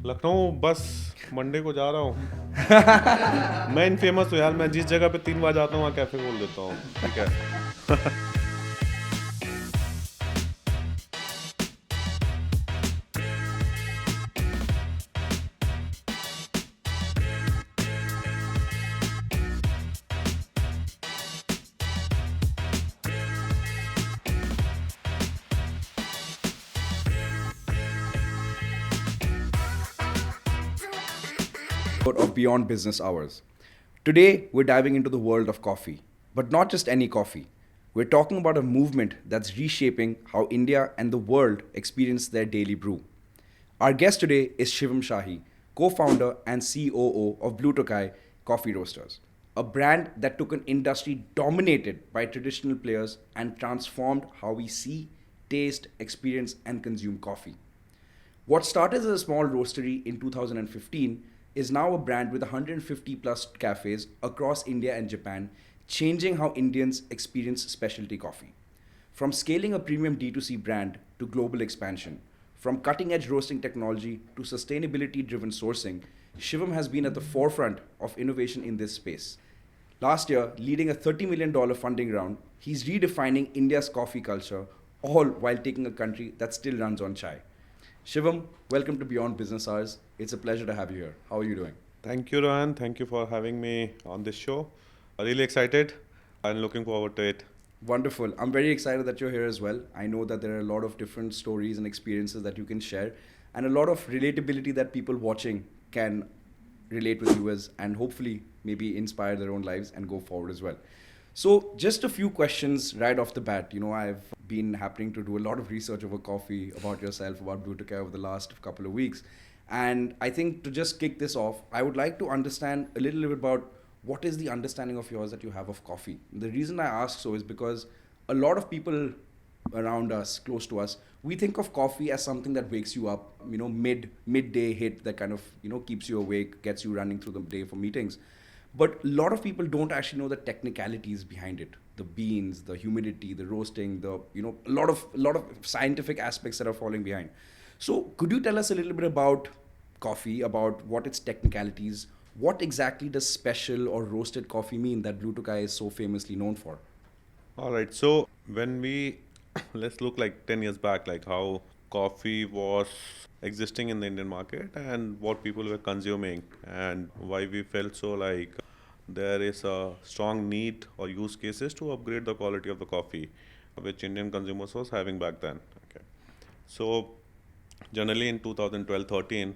लखनऊ बस मंडे को जा रहा हूँ। मैं इनफेमस हूँ यार, मैं जिस जगह पे 3 बार जाता हूँ वहाँ कैफे खोल देता हूँ। ठीक है। Of Beyond Business Hours. Today, we're diving into the world of coffee, but not just any coffee. We're talking about a movement that's reshaping how India and the world experience their daily brew. Our guest today is Shivam Shahi, co founder and COO of Tokai Coffee Roasters, a brand that took an industry dominated by traditional players and transformed how we see, taste, experience, and consume coffee. What started as a small roastery in 2015 is now a brand with 150 plus cafes across India and Japan, changing how Indians experience specialty coffee. From scaling a premium D2C brand to global expansion, from cutting edge roasting technology to sustainability driven sourcing, Shivam has been at the forefront of innovation in this space. Last year, leading a $30 million funding round, he's redefining India's coffee culture, all while taking a country that still runs on chai. Shivam, welcome to Beyond Business Hours. It's a pleasure to have you here. How are you doing? Thank you, Rohan. Thank you for having me on this show. Really excited and looking forward to it. Wonderful. I'm very excited that you're here as well. I know that there are a lot of different stories and experiences that you can share, and a lot of relatability that people watching can relate with you as, and hopefully maybe inspire their own lives and go forward as well. So, just a few questions right off the bat. You know, I've been happening to do a lot of research over coffee, about yourself, about Blue Tokai over the last couple of weeks. And I think to just kick this off, I would like to understand a little bit about what is the understanding of yours that you have of coffee. The reason I ask so is because a lot of people around us, close to us, we think of coffee as something that wakes you up, you know, midday hit that kind of, you know, keeps you awake, gets you running through the day for meetings. But a lot of people don't actually know the technicalities behind it, the beans, the humidity, the roasting, the, you know, a lot of scientific aspects that are falling behind. So could you tell us a little bit about coffee, about what its technicalities, what exactly does special or roasted coffee mean that Blue Tokai is so famously known for? All right. So when we let's look like 10 years back, like how coffee was existing in the Indian market and what people were consuming and why we felt so like there is a strong need or use cases to upgrade the quality of the coffee which Indian consumers was having back then. Okay. So generally in 2012-13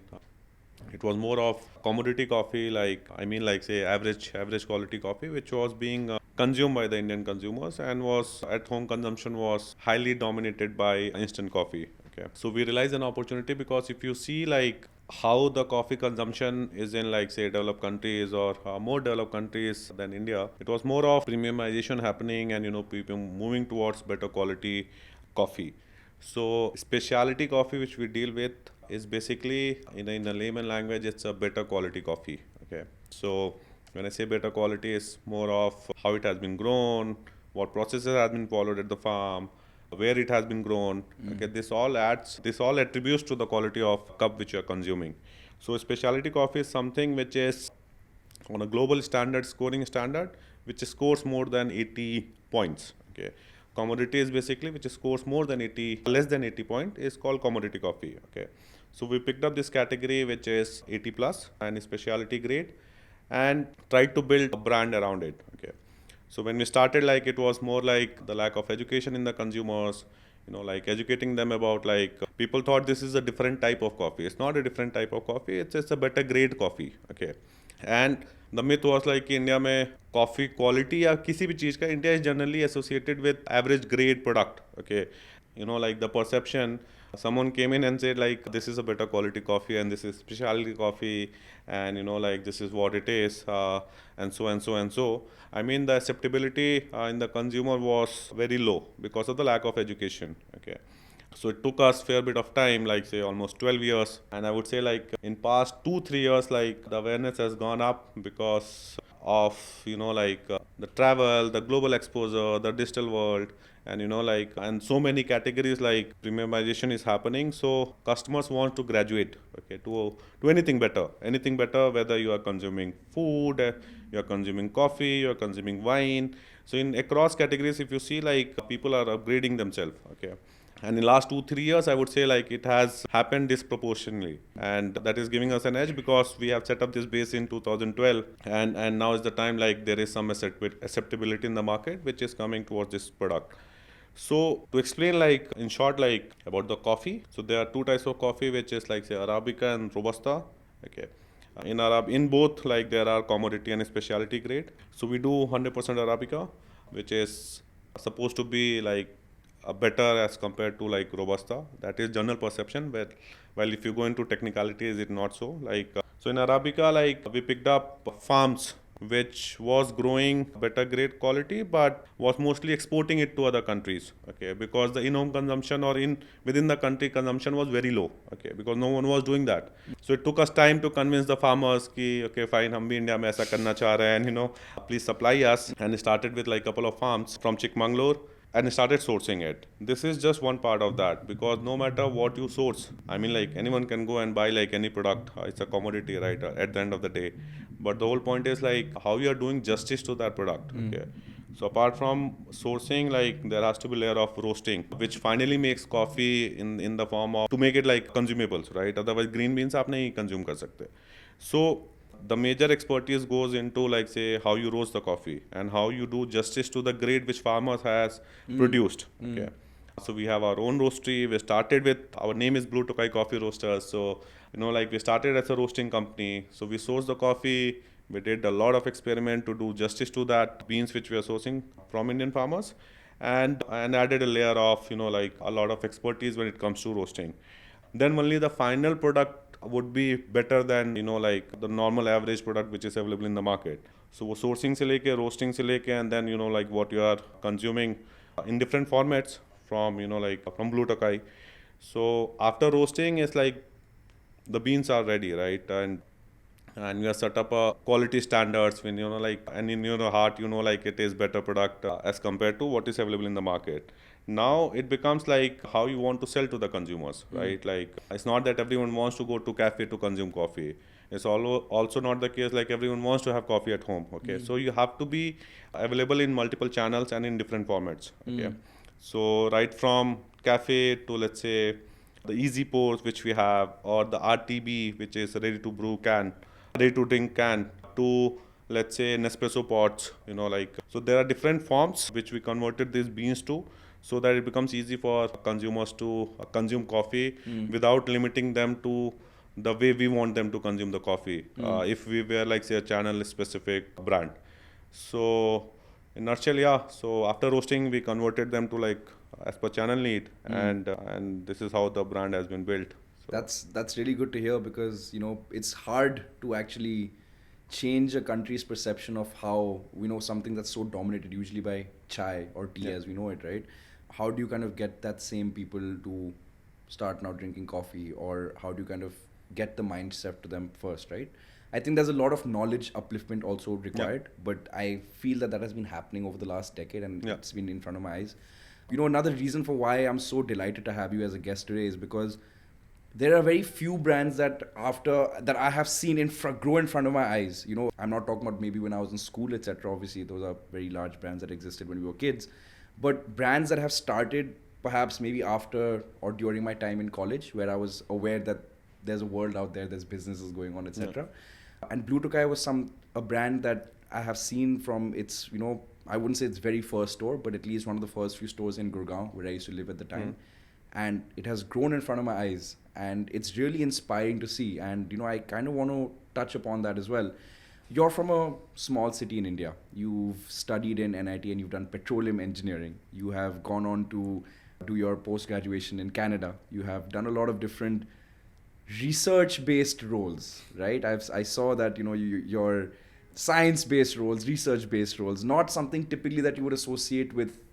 it was more of commodity coffee, like I mean, like say average quality coffee, which was being consumed by the Indian consumers and was at home consumption was highly dominated by instant coffee. Okay, so we realized an opportunity because if you see like how the coffee consumption is in like say developed countries or more developed countries than India, it was more of premiumization happening and you know people moving towards better quality coffee. So specialty coffee which we deal with is basically in a layman language it's a better quality coffee. Okay. So when I say better quality it's more of how it has been grown, what processes has been followed at the farm, where it has been grown. Okay, this all attributes to the quality of cup which you are consuming. So specialty coffee is something which is on a global standard scoring standard which scores more than 80 points. Okay, commodity is basically which scores more than 80 less than 80 point is called commodity coffee. Okay, so we picked up this category which is 80 plus and specialty grade and tried to build a brand around it. Okay, so when we started, like it was more like the lack of education in the consumers, you know, like educating them about like people thought this is a different type of coffee. It's not a different type of coffee. It's just a better grade coffee. Okay, and the myth was like कि India में coffee quality या किसी भी चीज़ का India is generally associated with average grade product okay you know like the perception someone came in and said like this is a better quality coffee and this is specialty coffee and you know like this is what it is and so I mean the acceptability in the consumer was very low because of the lack of education. Okay, so it took us fair bit of time, like say almost 12 years, and I would say like in past 2-3 years like the awareness has gone up because of you know like the travel, the global exposure, the digital world, and and so many categories like premiumization is happening, so customers want to graduate, okay, to anything better, whether you are consuming food, you are consuming coffee, you are consuming wine. So in across categories, if you see, like, people are upgrading themselves, okay. And in last 2 3 years, I would say, like, it has happened disproportionately, and that is giving us an edge because we have set up this base in 2012, and now is the time, like, there is some acceptability in the market which is coming towards this product. So to explain, like, in short, like, about the coffee, so there are two types of coffee, which is, like, say, Arabica and Robusta, okay. In both, like, there are commodity and specialty grade. So we do 100% Arabica, which is supposed to be, like, better as compared to, like, Robusta. That is general perception. But while if you go into technicalities, it not so. So in Arabica, like, we picked up farms which was growing better grade quality, but was mostly exporting it to other countries, okay, because the in-home consumption or in within the country consumption was very low, okay, because no one was doing that. So it took us time to convince the farmers ki, okay, fine, hum bhi India mein aisa karna cha rahe hain, and please supply us. And it started with, like, couple of farms from Chikmagalur, and started sourcing it. This is just one part of that, because no matter what you source, I mean, like, anyone can go and buy, like, any product. It's a commodity, right, at the end of the day. But the whole point is, like, how you are doing justice to that product, okay. So apart from sourcing, like, there has to be layer of roasting, which finally makes coffee in the form of, to make it, like, consumables, right. Otherwise green beans आप नहीं consume कर सकते. So the major expertise goes into, like, say, how you roast the coffee and how you do justice to the grade which farmers has produced, okay. So we have our own roastery. We started with, our name is Blue Tokai Coffee Roasters. So like, we started as a roasting company. So we sourced the coffee. We did a lot of experiment to do justice to that beans which we are sourcing from Indian farmers, and added a layer of, like, a lot of expertise when it comes to roasting. Then only the final product would be better than, like, the normal average product which is available in the market. So वो sourcing से लेके, roasting से लेके, and then, like, what you are consuming in different formats from, like, from Blue Tokai. So after roasting, it's like the beans are ready, right, and we have set up a quality standards when, like, and in your heart, like, it is better product as compared to what is available in the market. Now it becomes like how you want to sell to the consumers, right. Like, it's not that everyone wants to go to cafe to consume coffee. It's also not the case, like, everyone wants to have coffee at home, okay. So you have to be available in multiple channels and in different formats, okay. So right from cafe to, let's say, the easy pours which we have, or the RTB, which is ready to brew can, ready to drink can, to, let's say, Nespresso pots, like, so there are different forms which we converted these beans to, so that it becomes easy for consumers to consume coffee without limiting them to the way we want them to consume the coffee. If we were, like, say, a channel specific brand. So in nutshell, yeah. So after roasting, we converted them to, like, as per channel need, and this is how the brand has been built. So That's really good to hear, because it's hard to actually change a country's perception of how something that's so dominated usually by chai or tea as we know it, right? How do you kind of get that same people to start now drinking coffee, or how do you kind of get the mindset to them first, right? I think there's a lot of knowledge upliftment also required, but I feel that has been happening over the last decade, and it's been in front of my eyes. Another reason for why I'm so delighted to have you as a guest today is because there are very few brands that I have seen grow in front of my eyes. I'm not talking about maybe when I was in school, etc. Obviously, those are very large brands that existed when we were kids, but brands that have started perhaps maybe after or during my time in college, where I was aware that there's a world out there, there's businesses going on, etc. And Blue Tokai was a brand that I have seen from its, I wouldn't say its very first store, but at least one of the first few stores in Gurgaon, where I used to live at the time. And it has grown in front of my eyes, and it's really inspiring to see. And I kind of want to touch upon that as well. You're from a small city in India. You've studied in NIT and you've done petroleum engineering. You have gone on to do your post-graduation in Canada. You have done a lot of different research-based roles, right? I saw that your science-based roles, research-based roles, not something typically that you would associate with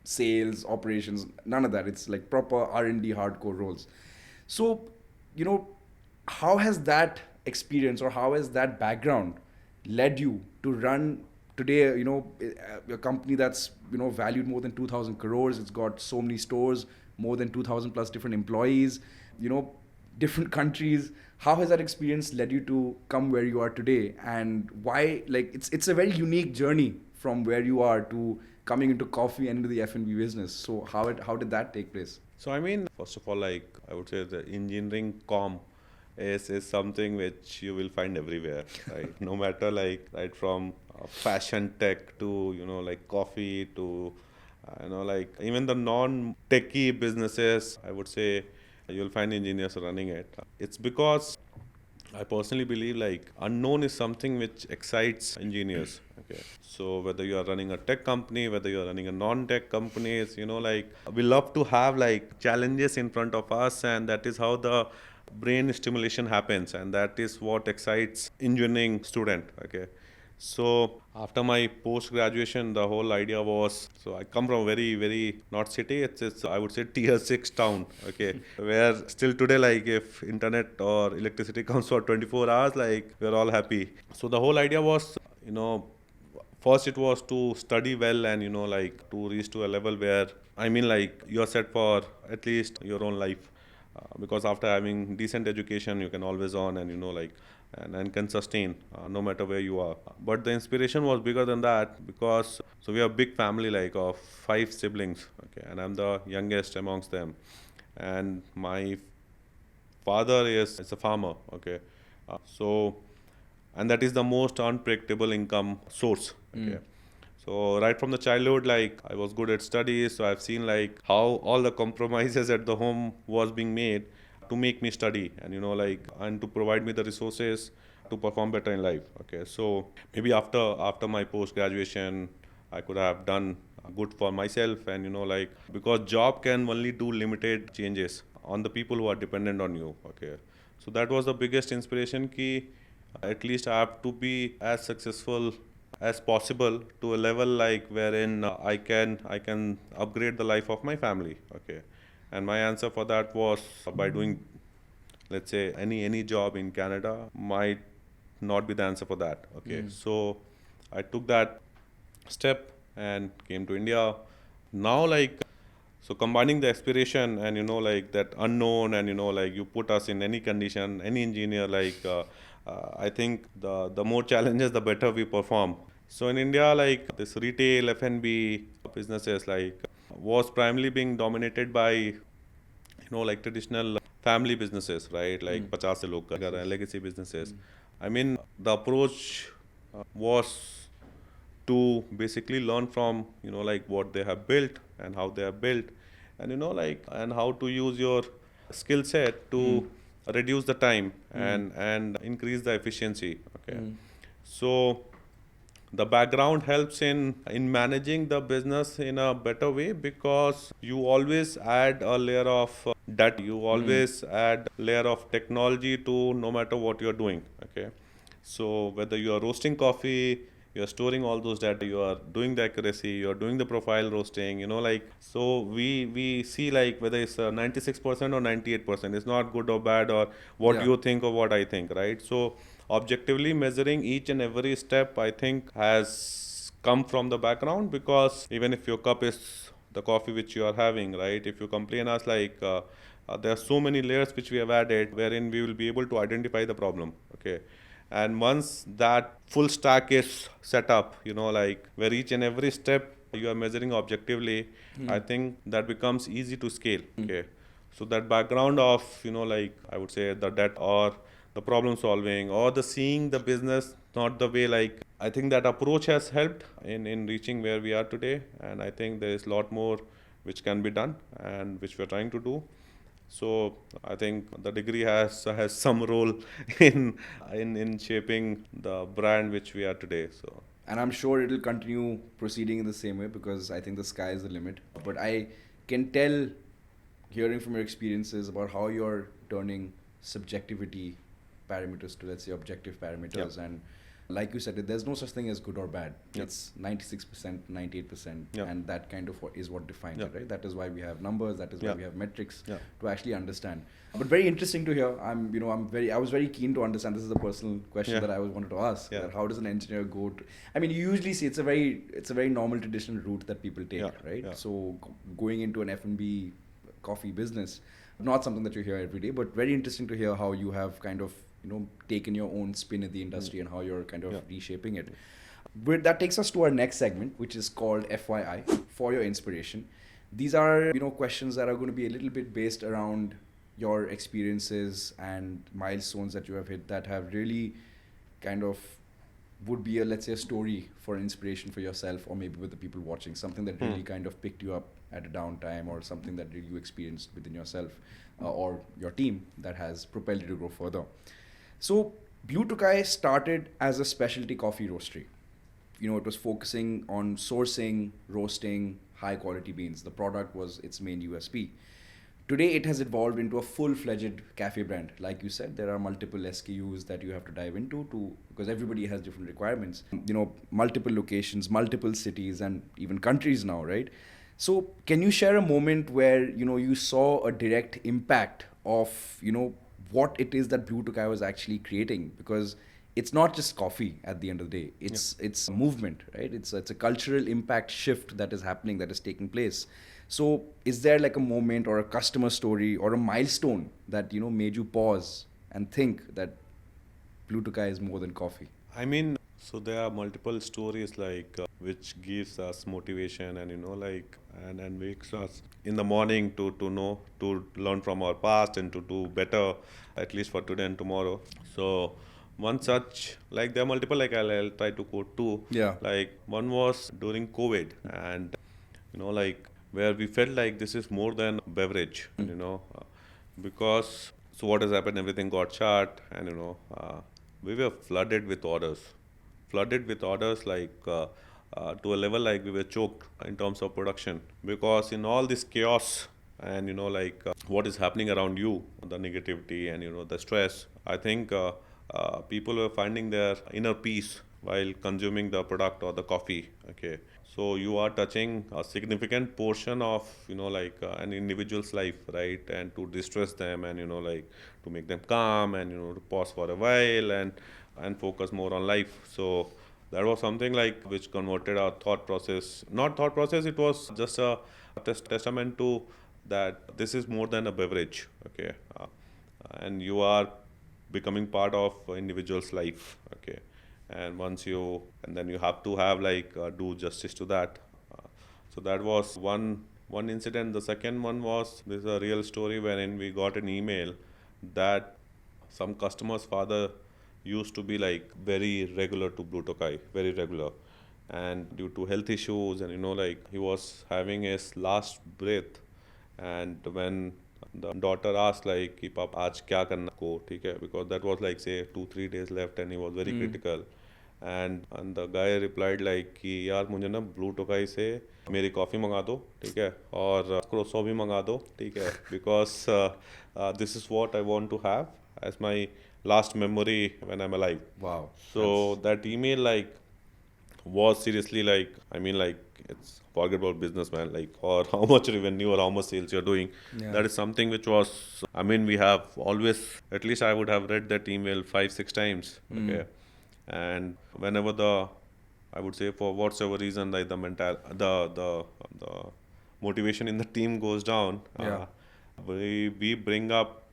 sales, operations, none of that. It's like proper R&D hardcore roles. So, how has that experience or how has that background led you to run today, a company that's, valued more than 2,000 crores. It's got so many stores, more than 2,000 plus different employees, you know, different countries. How has that experience led you to come where you are today? And why, like, it's a very unique journey from where you are to coming into coffee and into the F&B business. So how did that take place? So I mean, first of all, like I would say the engineering com is something which you will find everywhere, right? No matter like right from fashion tech to like coffee to like even the non-techie businesses, I would say you'll find engineers running it. It's because I personally believe like unknown is something which excites engineers. Okay. So whether you are running a tech company, whether you are running a non-tech company, it's, like we love to have like challenges in front of us, and that is how the brain stimulation happens, and that is what excites engineering student. Okay. So after my post graduation, the whole idea was, so I come from a very very not city. It's I would say tier 6 town. Okay, where still today like if internet or electricity comes for 24 hours, like we're all happy. So the whole idea was, first it was to study well and like to reach to a level where I mean like you're set for at least your own life, because after having decent education you can always on and like and can sustain no matter where you are. But the inspiration was bigger than that, because so we are a big family like of 5 siblings. Okay, and I'm the youngest amongst them, and my father is a farmer. Okay, so and that is the most unpredictable income source. Okay, so right from the childhood, like I was good at studies, so I've seen like how all the compromises at the home was being made to make me study and like and to provide me the resources to perform better in life. Okay, so maybe after my post graduation I could have done good for myself, and like because job can only do limited changes on the people who are dependent on you. Okay, so that was the biggest inspiration key. At least I have to be as successful as possible to a level like wherein I can upgrade the life of my family. Okay, and my answer for that was by doing, let's say, any job in Canada might not be the answer for that. Okay, so I took that step and came to India. Now, like, so combining the aspiration and like that unknown, and like you put us in any condition, any engineer, like I think the more challenges, the better we perform. So in India, like this retail F&B businesses, like was primarily being dominated by like traditional family businesses, right? Like 50 se log kar rahe hain, legacy businesses. I mean, the approach was to basically learn from like what they have built and how they have built, and like and how to use your skill set to reduce the time and increase the efficiency. Okay, so the background helps in managing the business in a better way, because you always add a layer of data, you always add layer of technology to no matter what you're doing. Okay, so whether you are roasting coffee, you are storing all those data, you are doing the accuracy, you are doing the profile roasting, like so we see like whether it's 96% or 98%, it's not good or bad or what Yeah. you think or what I think, right? So objectively measuring each and every step, I think, has come from the background, because even if your cup is the coffee which you are having, right, if you complain us like there are so many layers which we have added wherein we will be able to identify the problem. Okay, and once that full stack is set up, like where each and every step you are measuring objectively, I think that becomes easy to scale. Okay, so that background of like I would say the debt or the problem solving or the seeing the business not the way, like I think that approach has helped in reaching where we are today, and I think there is a lot more which can be done and which we are trying to do. So I think the degree has some role in in shaping the brand which we are today. So And I'm sure it'll continue proceeding in the same way because I think the sky is the limit. But I can tell, hearing from your experiences, about how you're turning subjectivity parameters to, let's say, objective yeah. parameters, and like you said, there's no such thing as good or bad. Yeah. It's 96%, 98%, Yeah. and that kind of is what defines Yeah. it, right? That is why we have numbers. That is why Yeah. we have metrics Yeah. to actually understand. But very interesting to hear. I was very keen to understand. This is a personal question Yeah. that I wanted to ask. Yeah. That how does an engineer go to? I mean, you usually see it's a very normal traditional route that people take, Yeah. right? Yeah. So going into an F&B coffee business, not something that you hear every day, but very interesting to hear how you have kind of taken your own spin in the industry and how you're kind of Yeah. reshaping it. But that takes us to our next segment, which is called FYI, for your inspiration. These are questions that are going to be a little bit based around your experiences and milestones that you have hit that have really kind of would be a, let's say, a story for inspiration for yourself or maybe with the people watching, something that really kind of picked you up at a downtime or something that you experienced within yourself or your team that has propelled you to grow further. So Blue Tokai started as a specialty coffee roastery. It was focusing on sourcing, roasting high quality beans. The product was its main USP. Today, it has evolved into a full-fledged cafe brand. Like you said, there are multiple SKUs that you have to dive into because everybody has different requirements. Multiple locations, multiple cities, and even countries now, right? So, can you share a moment where you saw a direct impact of what it is that Blue Tokai was actually creating? Because it's not just coffee at the end of the day. It's a movement, right? It's a cultural impact shift that is happening, that is taking place. So is there like a moment or a customer story or a milestone that made you pause and think that Blue Tokai is more than coffee? I mean, so there are multiple stories which gives us motivation and and wakes us in the morning to learn from our past and to do better, at least for today and tomorrow. So one such, like there are multiple, like I'll try to quote two. Yeah. Like one was during COVID, and where we felt like this is more than beverage, because so what has happened, everything got shut, and we were flooded with orders to a level like we were choked in terms of production, because in all this chaos and what is happening around you, the negativity and the stress, I think people were finding their inner peace while consuming the product or the coffee. Okay, so you are touching a significant portion of an individual's life, right? And to distress them and to make them calm and to pause for a while and focus more on life. So that was something like which converted our thought process, not thought process, it was just a testament to that this is more than a beverage. Okay, and you are becoming part of individual's life. Okay, and then you have to have do justice to that. So that was one incident. The second one was, this is a real story wherein we got an email that some customer's father used to be very regular to Blue Tokai, very regular, and due to health issues and he was having his last breath, and when the daughter asked कि पापा आज क्या करना को, ठीक है, because that was say 2-3 days left and he was very critical, and the guy replied कि यार मुझे ना ब्लू टोकाई से मेरी कॉफ़ी मंगा दो, ठीक है, और क्रोसो भी मंगा दो, ठीक है, because this is what I want to have as my last memory when I'm alive. Wow. So that email was seriously it's forget about businessman, or how much revenue or how much sales you're doing. Yeah. That is something which was, we have always, at least I would have read that email 5-6 times. Okay, and whenever I would say for whatsoever reason, the motivation in the team goes down, Yeah. we bring up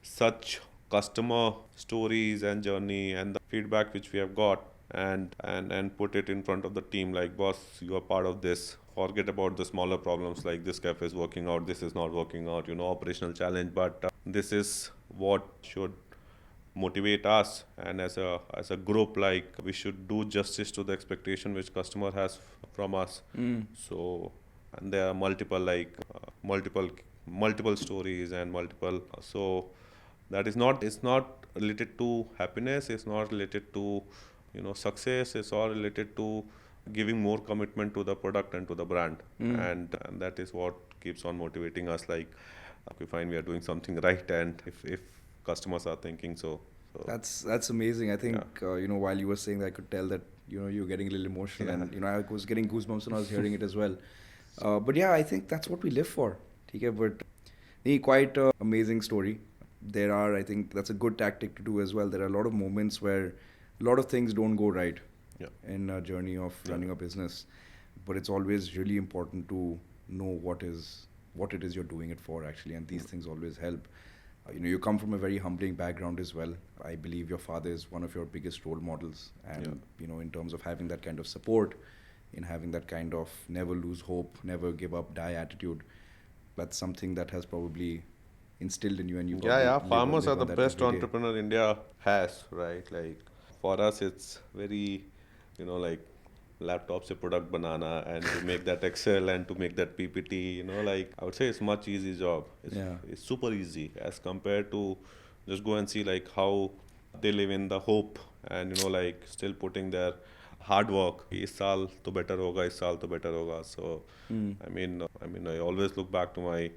such customer stories and journey and the feedback which we have got, and put it in front of the team, like, boss, you are part of this, forget about the smaller problems, like this cafe is working out, this is not working out, operational challenge, but this is what should motivate us, and as a group, we should do justice to the expectation which customer has from us. So, and there are multiple stories and multiple, so that is not, it's not related to happiness, it's not related to success, it's all related to giving more commitment to the product and to the brand. And that is what keeps on motivating us, we find we are doing something right, and if customers are thinking so So That's amazing. I yeah, think while you were saying that, I could tell that you're getting a little emotional, yeah, and I was getting goosebumps when I was hearing it as well. But yeah, I think that's what we live for. Okay, but quite a amazing story. There are, I think, that's a good tactic to do as well. There are a lot of moments where a lot of things don't go right yeah, in a journey of yeah, running a business, but it's always really important to know what it is you're doing it for actually, and these mm, things always help. You come from a very humbling background as well. I believe your father is one of your biggest role models, yeah. and in terms of having that kind of support, in having that kind of never lose hope, never give up, die attitude, that's something that has probably instilled in you, and you Yeah, probably yeah. live Farmers are live the on that best every day. entrepreneur India has, right? Like for us, it's very, like laptop se product banana and to make that Excel and to make that PPT. Like I would say it's much easy job. It's Yeah. it's super easy as compared to just go and see like how they live in the hope and like still putting their hard work. इस साल तो better होगा, इस साल तो better होगा. So Mm. I mean, I always look back to my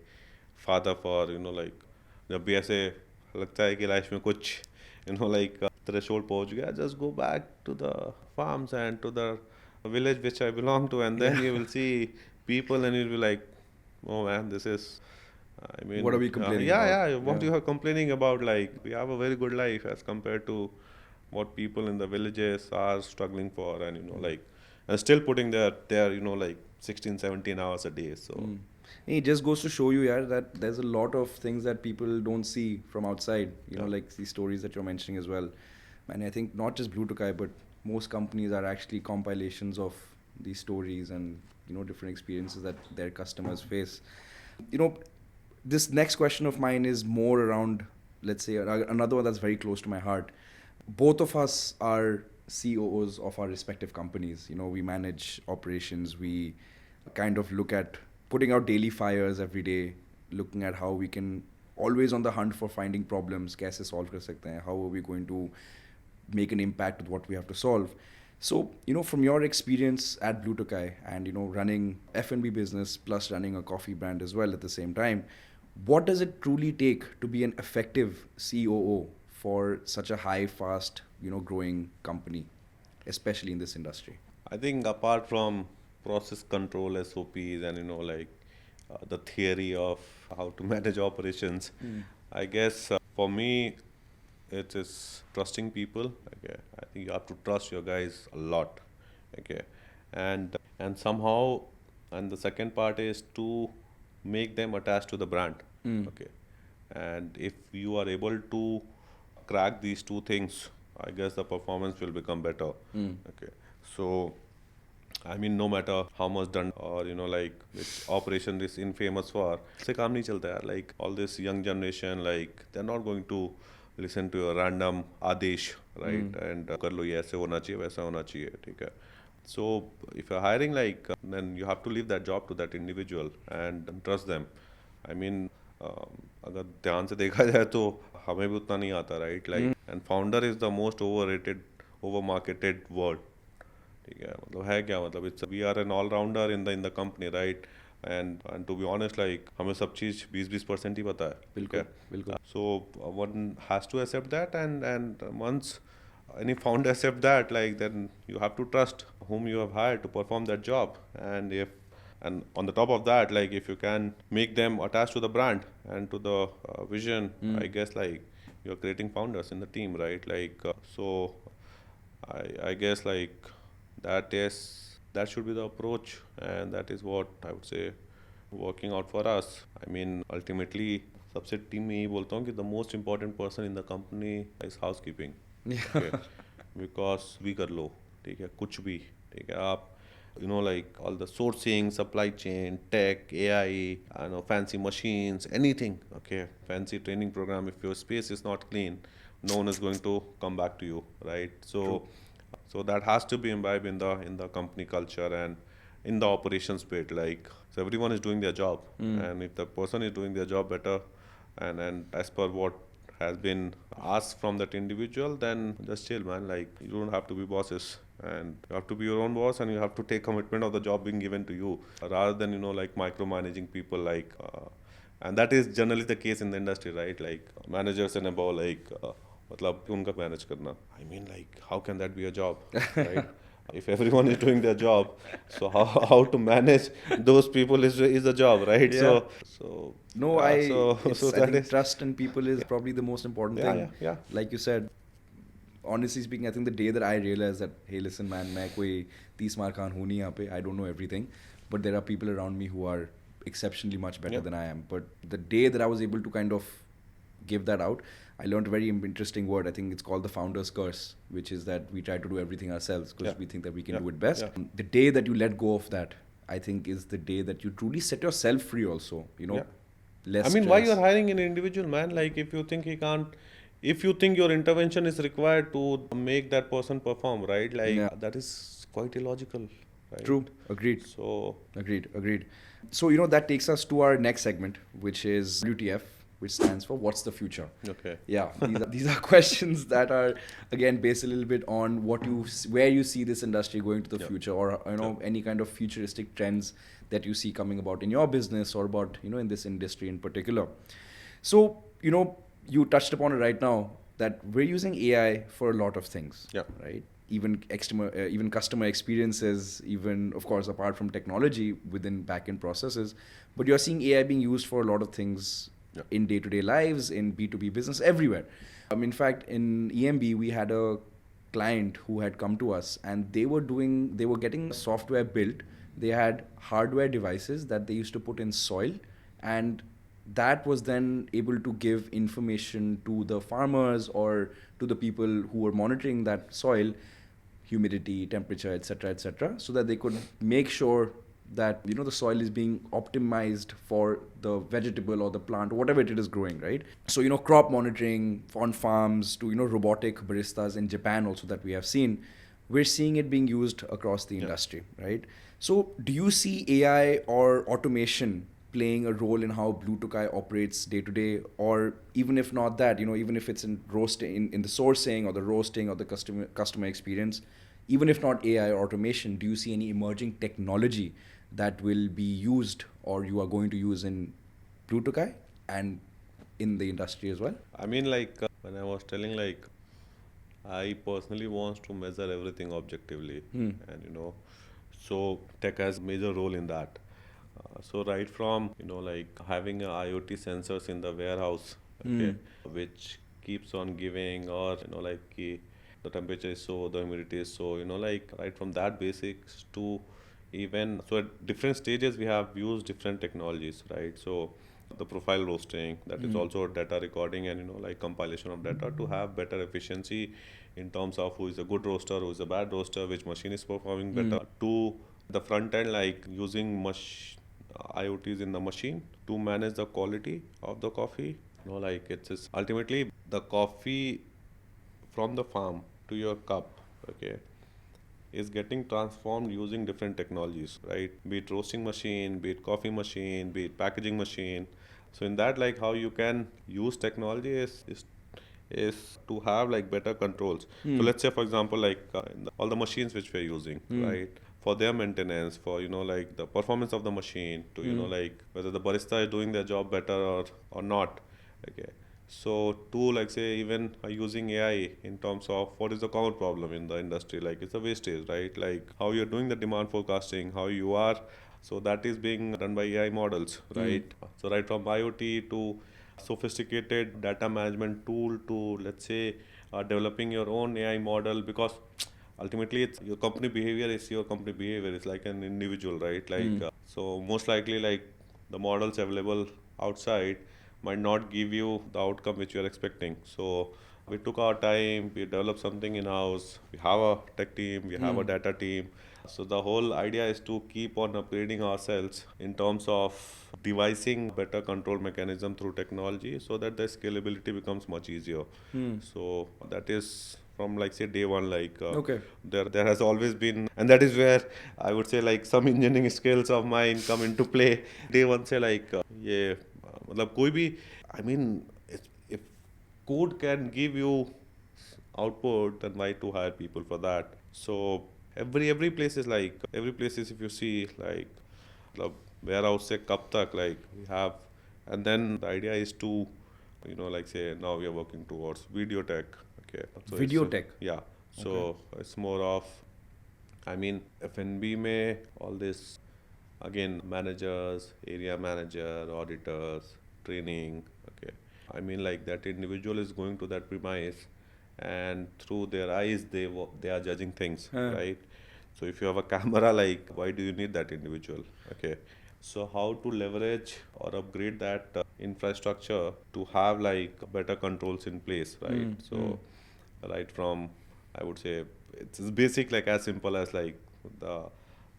father for like जब भी ऐसे लगता है कि लाइफ में कुछ like threshold पहुंच गया, just go back to the farms and to the village which I belong to, and then Yeah. you will see people and you'll be like, oh man, this is, I What are mean, we complaining yeah, about? yeah, what Yeah. you are complaining about, like we have a very good life as compared to what people in the villages are struggling for, and like and still putting their like 16 17 hours a day. So Mm. It just goes to show you, yeah, that there's a lot of things that people don't see from outside, yeah, like these stories that you're mentioning as well. And I think not just Blue Tokai, but most companies are actually compilations of these stories and, different experiences that their customers face. You know, this next question of mine is more around, let's say, another one that's very close to my heart. Both of us are COOs of our respective companies. We manage operations. We kind of look at putting out daily fires every day, looking at how we can always on the hunt for finding problems. कैसे solve कर सकते हैं? How are we going to make an impact with what we have to solve? So, from your experience at Blue Tokai and, running F&B business plus running a coffee brand as well at the same time, what does it truly take to be an effective COO for such a high, fast, growing company, especially in this industry? I think apart from process control SOPs and like the theory of how to manage operations, Mm. I guess for me it is trusting people. Okay, I think you have to trust your guys a lot. Okay, and somehow, and the second part is to make them attached to the brand. Mm. Okay, and if you are able to crack these two things, I guess the performance will become better. Mm. Okay, so I mean, no matter how much done or like which operation is infamous for, से काम नहीं चलता यार. Like all this young generation, like they're not going to listen to a random Adesh, right? Mm. And कर लो ये ऐसे होना चाहिए वैसा होना चाहिए, ठीक है. So if you're hiring, like then you have to leave that job to that individual and trust them. I mean, अगर ध्यान से देखा जाए तो हमें भी उतना नहीं आता, right? Like and founder is the most overrated, overmarketed word. ठीक है, मतलब है क्या, मतलब it's we are an allrounder in the company, right. And to be honest, like हमें सब चीज़ 20-20% ही पता है, ठीक बिल्कुल है. बिल्कुल. So one has to accept that, and once any founder accept that, like then you have to trust whom you have hired to perform that job. And on the top of that, like if you can make them attached to the brand and to the vision, Mm. I guess like you're creating founders in the team, right? Like so I guess like that should be the approach, and that is what I would say working out for us. I mean, ultimately सबसे team में यही बोलता हूँ कि the most important person in the company is housekeeping. Okay, Yeah. because भी कर लो, ठीक है, कुछ भी, ठीक है, आप like all the sourcing, supply chain, tech, AI, I know, fancy machines, anything. Okay, fancy training program. If your space is not clean, no one is going to come back to you, right? True. So that has to be imbibed in the company culture and in the operations bit. Like so, everyone is doing their job, Mm. and if the person is doing their job better, and as per what has been asked from that individual, then just chill, man. Like you don't have to be bosses, and you have to be your own boss, and you have to take commitment of the job being given to you, rather than like micromanaging people. And that is generally the case in the industry, right? Like managers and above, like मतलब उनका manage करना. I mean, like, how can that be a job, right? If everyone is doing their job, so how to manage those people is a job, right? Yeah. So No, yeah, so so I that think is trust in people is probably the most important yeah, thing. yeah, yeah. Like you said, honestly speaking, I think the day that I realized that, hey, listen, man, मैं कोई 30 मार खान हूँ नहीं यहाँ पे, I don't know everything, but there are people around me who are exceptionally much better Yeah. than I am. But the day that I was able to kind of give that out, I learned a very interesting word. I think it's called the founder's curse, which is that we try to do everything ourselves because Yeah. we think that we can Yeah. do it best. Yeah. The day that you let go of that, I think is the day that you truly set yourself free also, you know, Yeah. less I mean, why stress. you're hiring an individual, man? Like, if you think he can't, if you think your intervention is required to make that person perform, right? Like, Yeah. that is quite illogical, right? True. Agreed. So, Agreed. So, you know, that takes us to our next segment, which is WTF, which stands for What's the Future? okay. Yeah, these are questions that are, again, based a little bit on where you see this industry going to the Yeah. future, or, you know, any kind of futuristic trends that you see coming about in your business or about, you know, in this industry in particular. So, you know, you touched upon it right now that we're using AI for a lot of things, Yeah. right? Even customer experiences, even of course apart from technology within backend processes, but you're seeing AI being used for a lot of things Yeah. in day-to-day lives, in B2B business, everywhere. In fact, in EMB, we had a client who had come to us and they were getting software built. They had hardware devices that they used to put in soil, and that was then able to give information to the farmers or to the people who were monitoring that soil, humidity, temperature, etc., so that they could make sure that, you know, the soil is being optimized for the vegetable or the plant or whatever it is growing, right? So, you know, crop monitoring on farms to, you know, robotic baristas in Japan also that we have seen, we're seeing it being used across the Yeah. industry, right? So do you see AI or automation playing a role in how Blue Tokai operates day to day, or even if not that, you know, even if it's in roasting, in the sourcing or the roasting or the customer experience, even if not AI or automation, do you see any emerging technology that will be used or you are going to use in Blue Tokai and in the industry as well? I mean, like, when I was telling, like, I personally want to measure everything objectively, and so tech has major role in that. So right from like having a IoT sensors in the warehouse, okay, which keeps on giving, or like the temperature is so, the humidity is so, like right from that basics to even so at different stages we have used different technologies, right? So the profile roasting, that is also data recording and like compilation of data to have better efficiency in terms of who is a good roaster, who is a bad roaster, which machine is performing better, to the front end, like using IoTs in the machine to manage the quality of the coffee. Like it's just ultimately the coffee from the farm to your cup, okay, is getting transformed using different technologies, right? Be it roasting machine, be it coffee machine, be it packaging machine. So in that, like how you can use technology is to have like better controls. So let's say, for example, like all the machines which we're using, right? For their maintenance, for like the performance of the machine, to like whether the barista is doing their job better or not. Okay. So to like say even using AI in terms of what is the common problem in the industry, like it's a wastage, right? Like how you're doing the demand forecasting, how you are. So that is being done by AI models, right? So right from IoT to sophisticated data management tool to let's say developing your own AI model, because ultimately it's your company behavior is your company behavior. It's like an individual, right? Like so most likely like the models available outside might not give you the outcome which you are expecting. So we took our time, we developed something in house, we have a tech team, we have a data team. So the whole idea is to keep on upgrading ourselves in terms of devising better control mechanism through technology so that the scalability becomes much easier. So that is from like say day one, like Okay. there has always been, and that is where I would say like some engineering skills of mine come into play. Day one say like yeah, मतलब कोई भी, I mean if code can give you output, then why to hire people for that? So every place is like, every place is, if you see like the warehouse से कब तक like we have, and then the idea is to Like say now we are working towards video tech. Okay, so Video tech. yeah, so Okay. it's more of, I mean, F&B may all this again managers, area manager, auditors, training. Okay, I mean like that individual is going to that premise, and through their eyes they are judging things, Huh. right? So if you have a camera, like why do you need that individual? Okay, so how to leverage or upgrade that infrastructure to have like better controls in place, right? Mm, mm. So right from, I would say, it's basic, like as simple as like the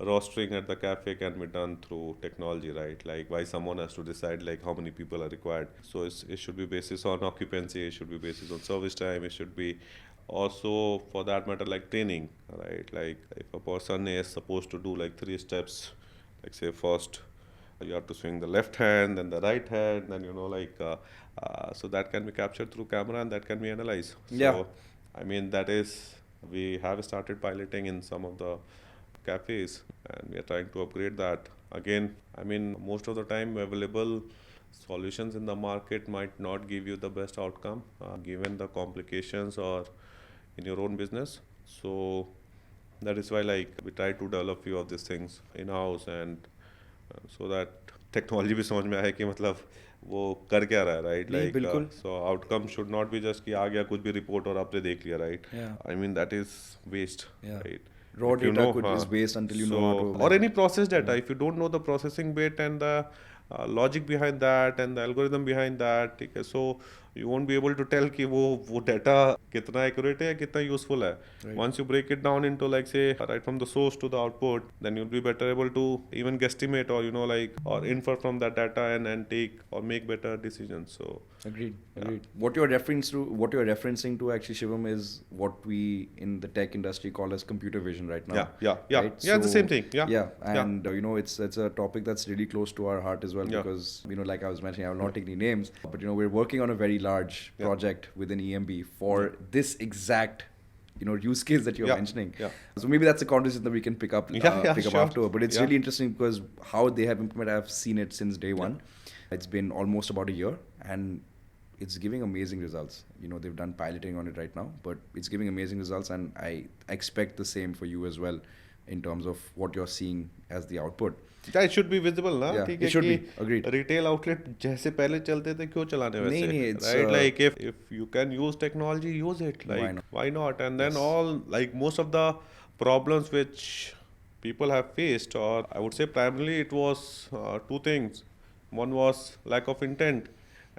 rostering at the cafe can be done through technology, right? Like why someone has to decide like how many people are required. So it should be basis on occupancy, it should be basis on service time, it should be also for that matter like training, right? Like if a person is supposed to do like 3 steps, like say first you have to swing the left hand, then the right hand, then so that can be captured through camera and that can be analyzed. Yeah. So I mean that is, we have started piloting in some of the cafes and we are trying to upgrade that. Again, I mean most of the time available solutions in the market might not give you the best outcome given the complications or in your own business. So that is why like we try to develop few of these things in house, and so that technology भी समझ में आए कि मतलब वो कर क्या रहा है, राइट? नहीं लाइक बिल्कुल. So outcome should not be just कि आ गया कुछ भी रिपोर्ट और आपने देख लिया, right? Yeah. I mean that is waste, Yeah. Right? Raw If you data know, is waste until you so know how to or like. any process data, if you don't know the processing bit and the logic behind that and the algorithm behind that, ठीक है? So you won't be able to tell कि वो data कितना accurate है या कितना useful है. Right. Once you break it down into like say right from the source to the output, then you'll be better able to even guesstimate or or infer from that data and take or make better decisions. So Agreed. yeah. Agreed. What you're referencing to actually, Shivam, is what we in the tech industry call as computer vision right now. Yeah, Right? it's the same thing. Yeah. Yeah, Yeah. and it's a topic that's really close to our heart as well, Yeah. because like I was mentioning, I will not take any names, but we're working on a very large Yeah. project within EMB for this exact use case that you're Yeah. mentioning. Yeah. So maybe that's a conversation that we can pick up Sure. afterward. But it's Yeah. really interesting because how they have implemented, I've seen it since day one. It's been almost about a year, and it's giving amazing results. They've done piloting on it right now, but it's giving amazing results, and I expect the same for you as well in terms of what you're seeing as the output. Yeah, it should be visible ना, Yeah, ठीक it है should कि be. Agreed. Retail outlet जैसे पहले चलते थे क्यों चलाने नहीं, वैसे, नहीं, it's, right? Like if you can use technology, use it. Why Like not? why not? And then Yes. all like most of the problems which people have faced, or I would say primarily it was two things. One was lack of intent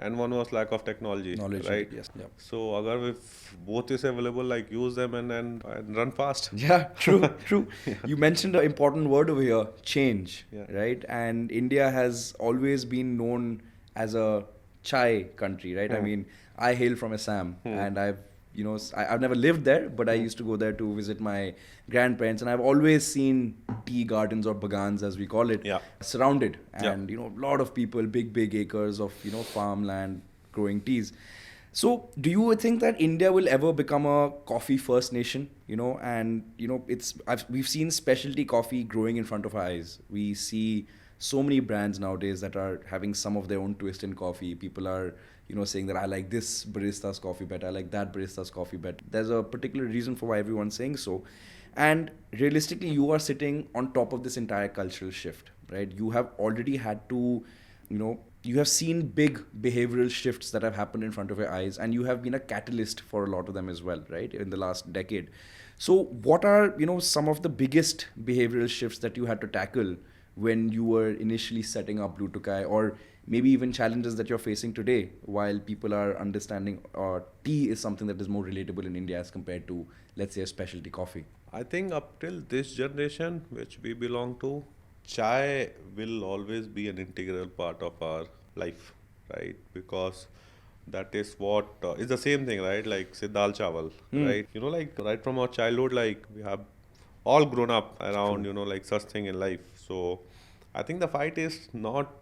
and one was lack of technology, Knowledge, right? yes. Yeah. So agar if both is available, like use them and run fast. Yeah, true, true. You mentioned an important word over here, change, Yeah. right? And India has always been known as a chai country, right? I mean, I hail from Assam, and I've never lived there, but I used to go there to visit my grandparents, and I've always seen tea gardens or bagans, as we call it, Yeah. surrounded, Yeah. and a lot of people, big acres of farmland growing teas. So, do you think that India will ever become a coffee first nation? We've seen specialty coffee growing in front of our eyes. We see so many brands nowadays that are having some of their own twist in coffee. People are, saying that I like this barista's coffee better, I like that barista's coffee better. There's a particular reason for why everyone's saying so. And realistically, you are sitting on top of this entire cultural shift, right? You have already had to, you have seen big behavioral shifts that have happened in front of your eyes, and you have been a catalyst for a lot of them as well, right, in the last decade. So what are, some of the biggest behavioral shifts that you had to tackle when you were initially setting up Blue Tokai, or maybe even challenges that you're facing today while people are understanding tea is something that is more relatable in India as compared to, let's say, a specialty coffee? I think up till this generation, which we belong to, chai will always be an integral part of our life, right? Because that is what is the same thing, right? Like say dal chawal, right? Like right from our childhood, like we have all grown up around, like such thing in life. So I think the fight is not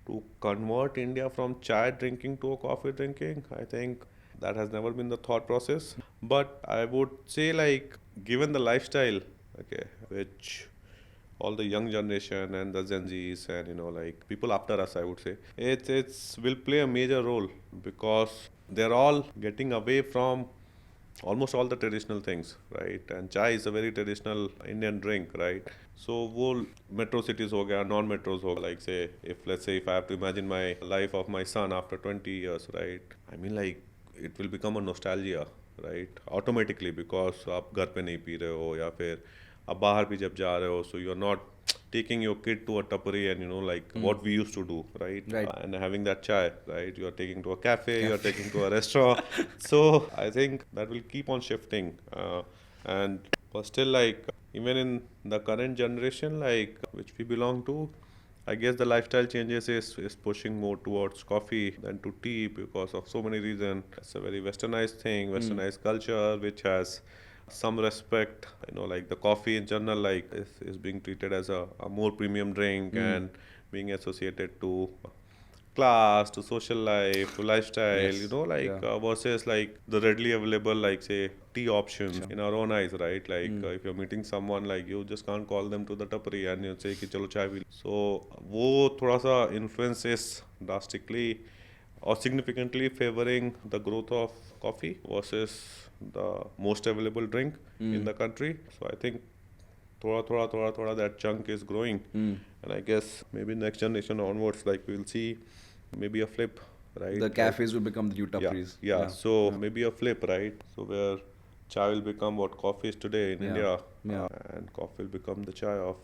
to convert India from chai drinking to a coffee drinking. I think that has never been the thought process. But I would say, like, given the lifestyle, okay, which all the young generation and the Gen Zs and like people after us, I would say it's will play a major role because they're all getting away from almost all the traditional things, right? And chai is a very traditional Indian drink, right? So वो metro cities हो गया, non-metros हो गया. Like say, if let's say if I have to imagine my life of my son after 20 years, right? I mean like it will become a nostalgia, right? Automatically because आप घर पे नहीं P रहे हो या फिर आप बाहर भी जब जा रहे हो, so you're not taking your kid to a tapari and like what we used to do, right? Right. And having that chai, right? You're taking to a cafe, you're taking to a restaurant. So I think that will keep on shifting. And but still, like even in the current generation, like which we belong to, I guess the lifestyle changes is pushing more towards coffee than to tea because of so many reasons. It's a very westernized thing, westernized culture, which has some respect. Like the coffee in general, like is being treated as a more premium drink and being associated to class, to social life, to lifestyle, Yes. like Yeah. versus like the readily available, like say tea options Sure. in our own eyes, right? Like if you're meeting someone, like you just can't call them to the tapri and you say कि चलो चाय P low. So वो थोड़ा सा influences drastically or significantly favoring the growth of coffee versus the most available drink in the country. So I think थोड़ा that chunk is growing, and I guess maybe next generation onwards, like we'll see maybe a flip, right? The Like, cafes will become the new yeah, tapris. yeah. So Yeah. maybe a flip, right? So where chai will become what coffee is today in Yeah. India, Yeah. and coffee will become the chai of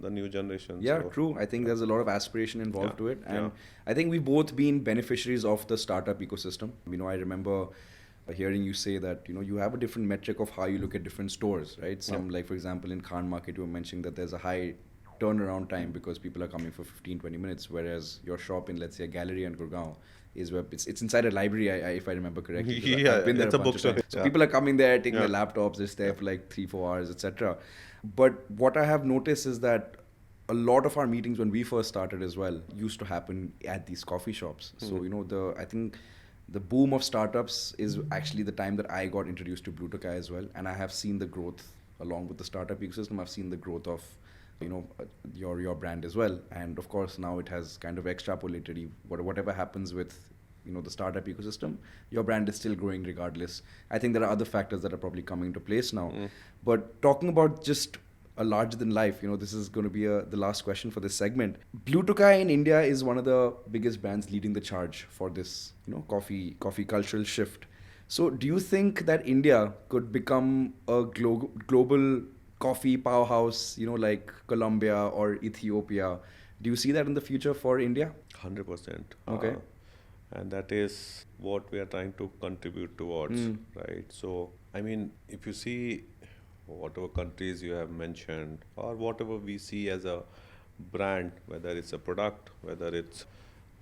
the new generation. Yeah, So true. I think there's a lot of aspiration yeah, involved to it. yeah. And I think we've both been beneficiaries of the startup ecosystem. I remember hearing you say that, you have a different metric of how you look at different stores, right? Some, like, for example, in Khan Market, you were mentioning that there's a high turnaround time because people are coming for 15, 20 minutes, whereas your shop in, let's say, a gallery in Gurgaon is where it's inside a library, if I remember correctly. 'Cause Yeah, I've been there it's a a bunch of bookstore. times. So Yeah. people are coming there, taking Yeah. their laptops, they're there for like 3, 4 hours, etc. But what I have noticed is that a lot of our meetings when we first started as well used to happen at these coffee shops. So I think the boom of startups is actually the time that I got introduced to Blue Tokai as well, and I have seen the growth along with the startup ecosystem. I've seen the growth of your brand as well, and of course now it has kind of extrapolated. Whatever happens with the startup ecosystem, your brand is still growing regardless. I think there are other factors that are probably coming into place now. But talking about just a larger than life, this is going to be the last question for this segment. Blue Tokai in India is one of the biggest brands leading the charge for this coffee cultural shift. So do you think that India could become a global coffee powerhouse, like Colombia or Ethiopia? Do you see that in the future for India? 100%. Okay. And that is what we are trying to contribute towards, right? So, I mean, if you see whatever countries you have mentioned, or whatever we see as a brand, whether it's a product, whether it's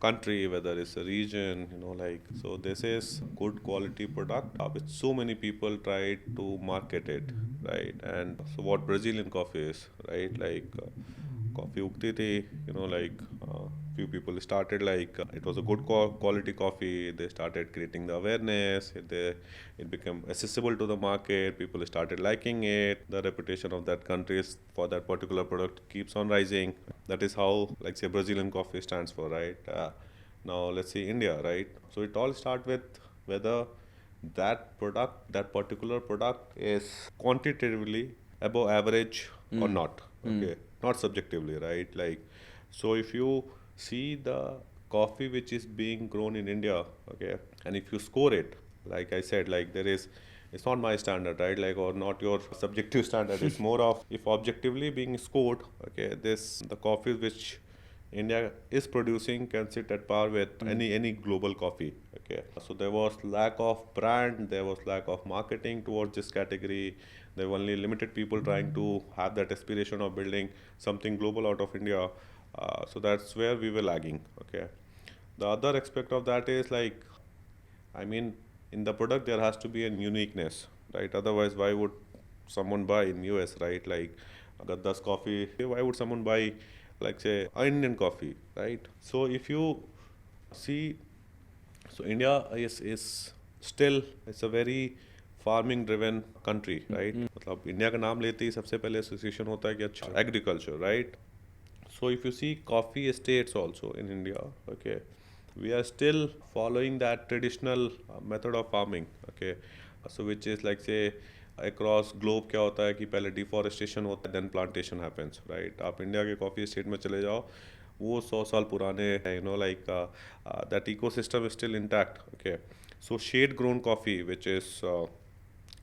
country, whether it's a region, like, so this is good quality product, which so many people try to market it, right? And so what Brazilian coffee is, right? Like, coffee उगती थी, like few people started like it was a good quality coffee. They started creating the awareness. It became accessible to the market. People started liking it. The reputation of that country for that particular product keeps on rising. That is how, like say, Brazilian coffee stands for, right? Now let's see India, right? So it all starts with whether that particular product is quantitatively above average or not. Okay, not subjectively, right? Like, so if you see the coffee which is being grown in India, okay, and if you score it, like I said, like it's not my standard, right? Like, or not your subjective standard. It's more of if objectively being scored, okay, the coffee which India is producing can sit at par with any global coffee. Okay, so there was lack of brand, there was lack of marketing towards this category. There were only limited people trying to have that aspiration of building something global out of India. So that's where we were lagging. Okay, the other aspect of that is like, I mean, in the product there has to be a uniqueness, right? Otherwise, why would someone buy in US, right? Like, अगर 10 coffee, why would someone buy, like say, Indian coffee, right? So if you see, so India is still, it's a very farming driven country, right? मतलब India का नाम लेते ही सबसे पहले association होता है कि अच्छा agriculture, right? So if you see coffee estates also in India, okay, we are still following that traditional method of farming, okay. So which is like say across globe क्या होता है कि पहले deforestation होता है then plantation happens, right? आप India के coffee estate में चले जाओ, वो 100 साल पुराने हैं, you know, like that ecosystem is still intact, okay. So shade grown coffee, which is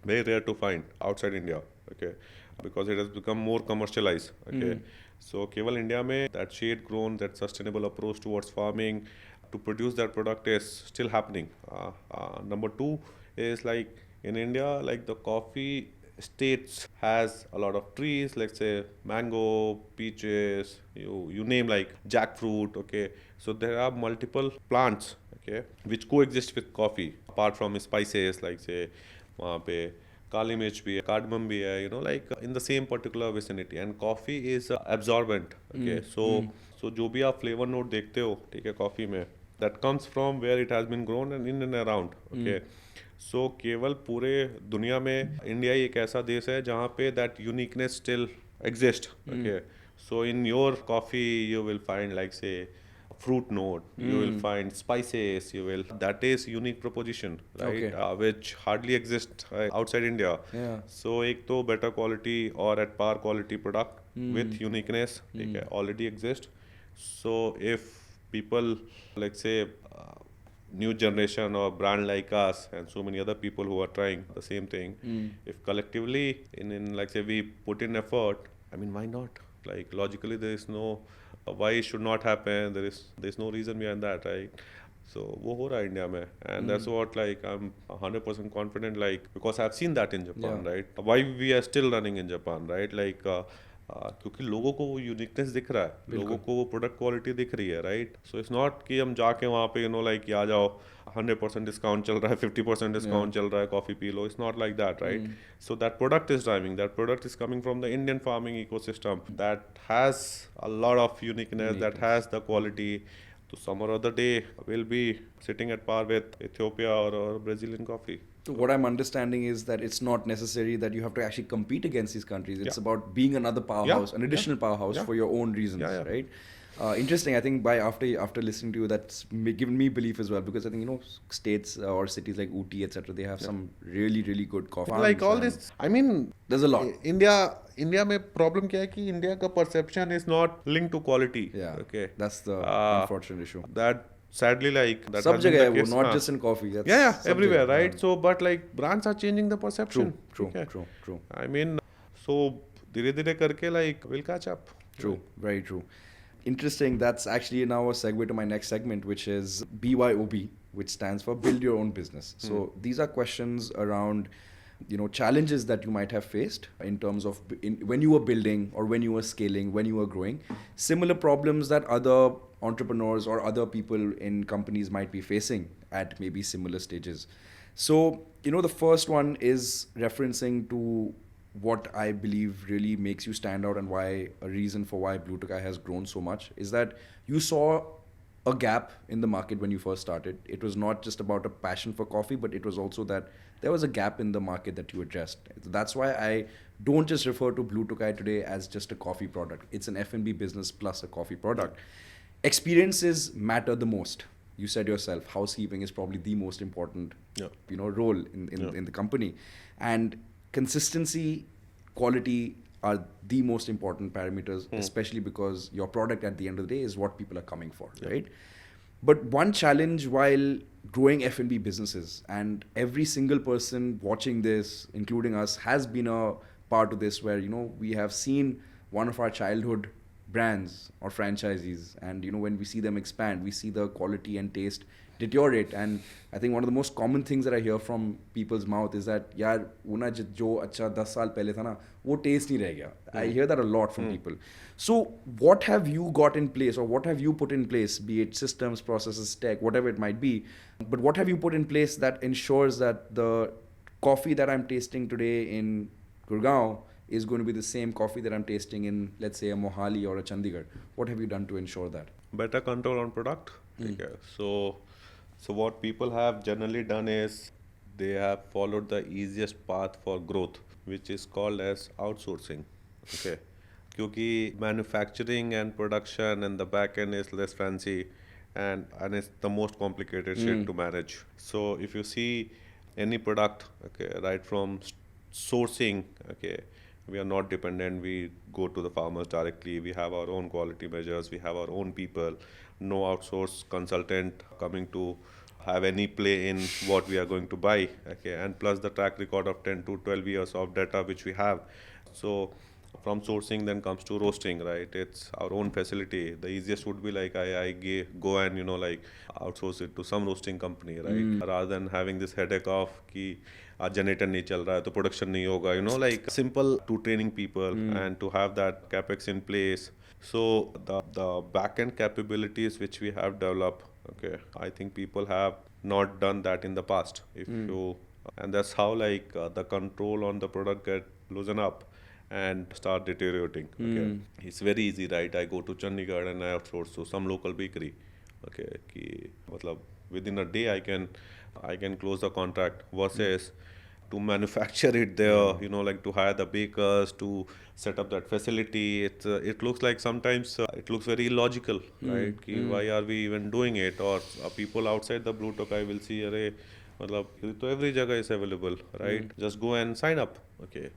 very rare to find outside India, okay, because it has become more commercialized, okay. So केवल India में that shade grown, that sustainable approach towards farming to produce that product is still happening. Number two is like in India, like the coffee states has a lot of trees, like say mango, peaches, you name like jackfruit, okay. So there are multiple plants, okay, which coexist with coffee apart from spices, like say वहाँ पे काली मिर्च भी है, cardamom भी है, you know, like in the same particular vicinity. And coffee is absorbent, okay. So जो भी आप flavor note देखते हो, ठीक है, कॉफ़ी में, that comes from where it has been grown and in and around, okay. So केवल पूरे दुनिया में इंडिया ही एक ऐसा देश है जहाँ पे that uniqueness still exists, okay. So in your coffee you will find like say fruit note, you will find spices, you will, that is unique proposition, right? Okay. Which hardly exists outside India. Yeah. So एक तो better quality or at par quality product with uniqueness, ठीक है, already exist. So if people, like say new generation or brand like us and so many other people who are trying the same thing, if collectively in like say we put in effort, I mean, why not? Like logically there is no why it should not happen, there is no reason behind that, right? So वो हो रहा है India में, and that's what like I'm 100% confident, like because I've seen that in Japan, Yeah. right? Why we are still running in Japan, right? Like क्योंकि लोगों को वो uniqueness दिख रहा है, लोगों को वो प्रोडक्ट क्वालिटी दिख रही है, राइट? सो इट्स नॉट कि हम जाके वहाँ पे यू नो लाइक आ जाओ 100% डिस्काउंट चल रहा है, 50% डिस्काउंट चल रहा है, coffee P low, it's not like that, right? So that product is driving, that product is coming from the Indian farming ecosystem that has a lot of uniqueness, that has the quality. So some or other day we'll be sitting at par with Ethiopia or Brazilian coffee. So what I'm understanding is that it's not necessary that you have to actually compete against these countries. It's Yeah. about being another powerhouse, an additional Yeah. powerhouse Yeah. for your own reasons, Yeah, yeah. right? Interesting. I think by after listening to you, that's given me belief as well, because I think states or cities like Ooty, etc., they have some really good coffee. Like all farms this, and I mean, there's a lot. India में problem क्या है कि India का perception is not linked to quality. Yeah. Okay, That's the unfortunate issue. That sadly like that सब has been जगह the है वो, case, not just in coffee. That's yeah, सब everywhere, जगह, right? So but like brands are changing the perception. True, ठीक है? true. I mean, so धीरे धीरे करके like we'll catch up. True, very true. Interesting. That's actually now a segue to my next segment, which is BYOB, which stands for Build Your Own Business. So these are questions around, challenges that you might have faced in terms of when you were building or when you were scaling, when you were growing, similar problems that other entrepreneurs or other people in companies might be facing at maybe similar stages. So, the first one is referencing to what I believe really makes you stand out and why a reason for why Blue Tokai has grown so much is that you saw a gap in the market when you first started. It was not just about a passion for coffee, but it was also that there was a gap in the market that you addressed. That's why I don't just refer to Blue Tokai today as just a coffee product. It's an F&B business plus a coffee product. Experiences matter the most. You said yourself, housekeeping is probably the most important, role in the company, and consistency, quality are the most important parameters, especially because your product at the end of the day is what people are coming for, right? But one challenge while growing F&B businesses, and every single person watching this, including us, has been a part of this, where we have seen one of our childhood brands or franchisees, and when we see them expand, we see the quality and taste deteriorate. And I think one of the most common things that I hear from people's mouth is that यार वो ना जो अच्छा 10 साल पहले था ना वो taste नहीं रह गया. I hear that a lot from people. So what have you got in place, or what have you put in place, be it systems, processes, tech, whatever it might be, but what have you put in place that ensures that the coffee that I'm tasting today in Gurgaon is going to be the same coffee that I'm tasting in, let's say, a Mohali or a Chandigarh? What have you done to ensure that? Better control on product. ठीक है. So what people have generally done is they have followed the easiest path for growth, which is called as outsourcing. Okay. क्योंकि manufacturing and production and the back end is less fancy, and it's the most complicated shit to manage. So if you see any product, okay, right from sourcing, okay, we are not dependent. We go to the farmers directly. We have our own quality measures. We have our own people. No outsource consultant coming to have any play in what we are going to buy, okay, and plus the track record of 10 to 12 years of data which we have. So from sourcing then comes to roasting, right? It's our own facility. The easiest would be like go and like outsource it to some roasting company, right? Rather than having this headache of कि आज generator नहीं चल रहा है तो production नहीं होगा, like simple to training people and to have that capex in place. So the back end capabilities which we have developed, okay, I think people have not done that in the past. If you and that's how the control on the product get loosen up and start deteriorating. Okay, it's very easy, right? I go to Chandigarh and I outsource to some local bakery. Okay, कि मतलब within a day I can close the contract versus to manufacture it there, like to hire the bakers, to set up that facility. It looks like sometimes it looks very illogical, right? कि why are we even doing it? Or people outside the blue Tokai will see, अरे मतलब ये तो every जगह is available, right? Just go and sign up. Okay,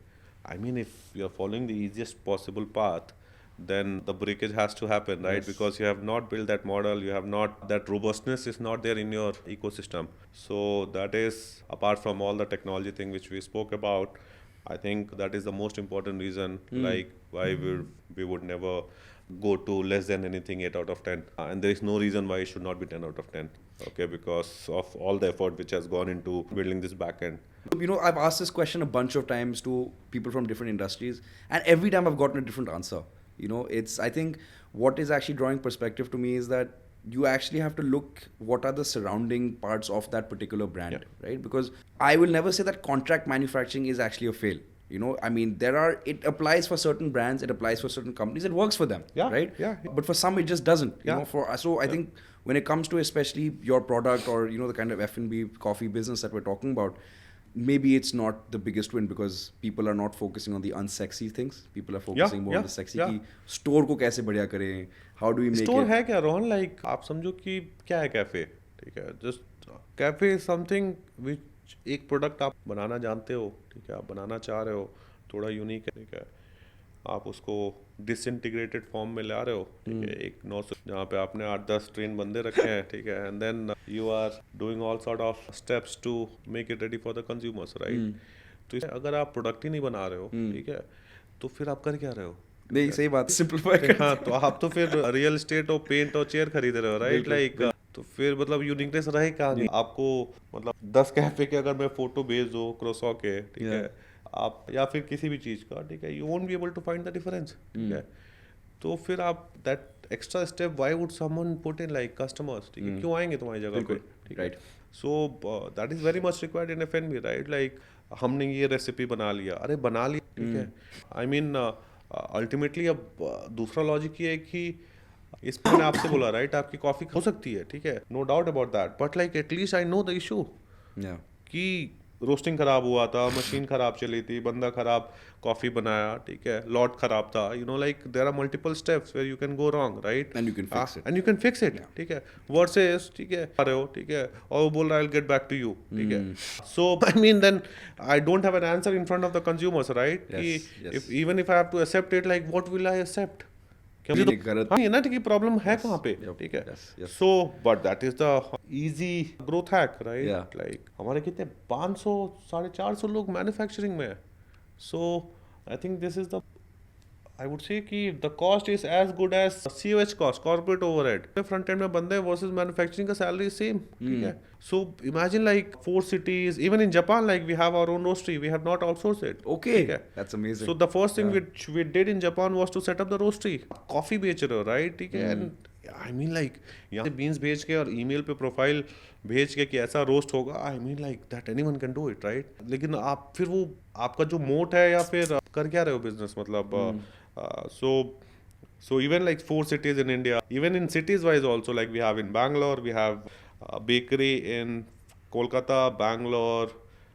I mean, if you're following the easiest possible path, then the breakage has to happen, right? Yes. Because you have not built that model, you have not, that robustness is not there in your ecosystem. So that is, apart from all the technology thing which we spoke about, I think that is the most important reason, like why we would never go to less than anything 8 out of 10. And there is no reason why it should not be 10 out of 10. Okay, because of all the effort which has gone into building this backend. I've asked this question a bunch of times to people from different industries, and every time I've gotten a different answer. I think what is actually drawing perspective to me is that you actually have to look what are the surrounding parts of that particular brand, right? Because I will never say that contract manufacturing is actually a fail. I mean, it applies for certain brands, it applies for certain companies, it works for them, right? Yeah. But for some, it just doesn't. Yeah. So I think when it comes to especially your product or the kind of F&B coffee business that we're talking about, maybe it's not the biggest win because people are not focusing on the unsexy things. People are focusing more on the sexy. कि store को कैसे बढ़िया करें? How do we make Store it? है क्या Rohan? Like आप समझो कि क्या है कैफे? ठीक है, just cafe is something which एक प्रोडक्ट आप बनाना जानते हो, ठीक है, आप बनाना चाह रहे हो, थोड़ा यूनिक है, ठीक है, आप उसको डिसइंटीग्रेटेड फॉर्म में ला रहे हो, ठीक है, एक 900 जहाँ पे आपने 8-10 ट्रेन बंदे रखे हैं, ठीक है, and then you are doing all sort of steps to make it ready for the consumers, right? तो अगर आप प्रोडक्ट ही नहीं बना रहे हो, ठीक है, तो फिर आप कर क्या रहे हो? नहीं, सही बात, सिंपलीफाई कर। हाँ, तो आप तो फिर रियल एस्टेट और पेंट और चेयर खरीद रहे हो, राइट? लाइक तो फिर मतलब यूनिकनेस रहे कहाँ? आपको मतलब 10 कैफे के अगर मैं फोटो भेज दो क्रोसॉ के, ठीक है, आप या फिर किसी भी चीज़ का, ठीक है, you won't be able to find the difference, ठीक है, तो फिर आप that extra step why would someone put in like customers, ठीक है, क्यों आएंगे तुम्हारी जगह पे, ठीक है, so that is very much required in F&B, right? Like हमने ये रेसिपी बना लिया, अरे बना लिया, ठीक है, आई मीन अल्टीमेटली अब दूसरा लॉजिक ये है कि इसमें मैंने आपसे बोला, राइट, आपकी कॉफ़ी हो सकती है, ठीक है, no doubt about that, but like at least I know the issue कि रोस्टिंग खराब हुआ था, मशीन खराब चली थी, बंदा खराब कॉफ़ी बनाया, ठीक है, लॉट खराब था, like there are multiple steps where you can go wrong, right? And you can fix it, ठीक है, वर्सेस, ठीक है, आ रहे हो, ठीक है, और वो बोल रहा है I will get back to you, ठीक है, so I mean then I don't have an answer in front of the consumers, right? कि if even if I have to accept it, like what will I accept? हाँ, ये ना कि problem है कहाँ पे, ठीक है, so but that is the easy growth hack, right? Like हमारे कितने 500 450 लोग मैन्युफैक्चरिंग में है, so I think this is the I would say कि the cost is as good as COH cost, corporate overhead. Front end में बंदे versus manufacturing का salary is same, ठीक है. So imagine like 4 cities, even in Japan, like we have our own roastery, we have not outsourced it. Okay, that's amazing. So the first thing which we did in Japan was to set up the roastery. Coffee बेच रहे हो, right? ठीक है. And I mean like यहाँ से beans भेज के और email पे profile भेज के कि ऐसा रोस्ट होगा, I mean like that anyone can do it, right? लेकिन आप फिर वो आपका जो मोट है या फिर कर क्या रहे हो business, मतलब so even like 4 cities in India, even in cities wise also, like we have in Bangalore, we have a bakery in Kolkata, Bangalore,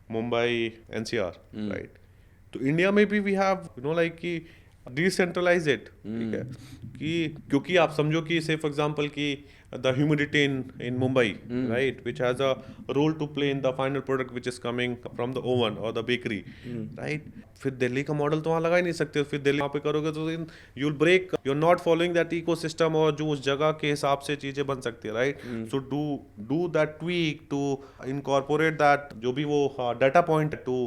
Mumbai, NCR, right? तो इंडिया में भी वी हैव लाइक कि decentralise it, ठीक है, कि क्योंकि आप समझो कि से फॉर एग्जांपल कि the humidity in Mumbai, right, which has a role to play in the final product which is coming from the oven और द बेकरी, राइट. फिर दिल्ली का मॉडल तो वहाँ लगा ही नहीं सकते, फिर दिल्ली वहाँ पे करोगे तो you will break, you are not following that ecosystem और जो उस जगह के हिसाब से चीजें बन सकती है, right. So do that tweak to incorporate that जो भी वो data point to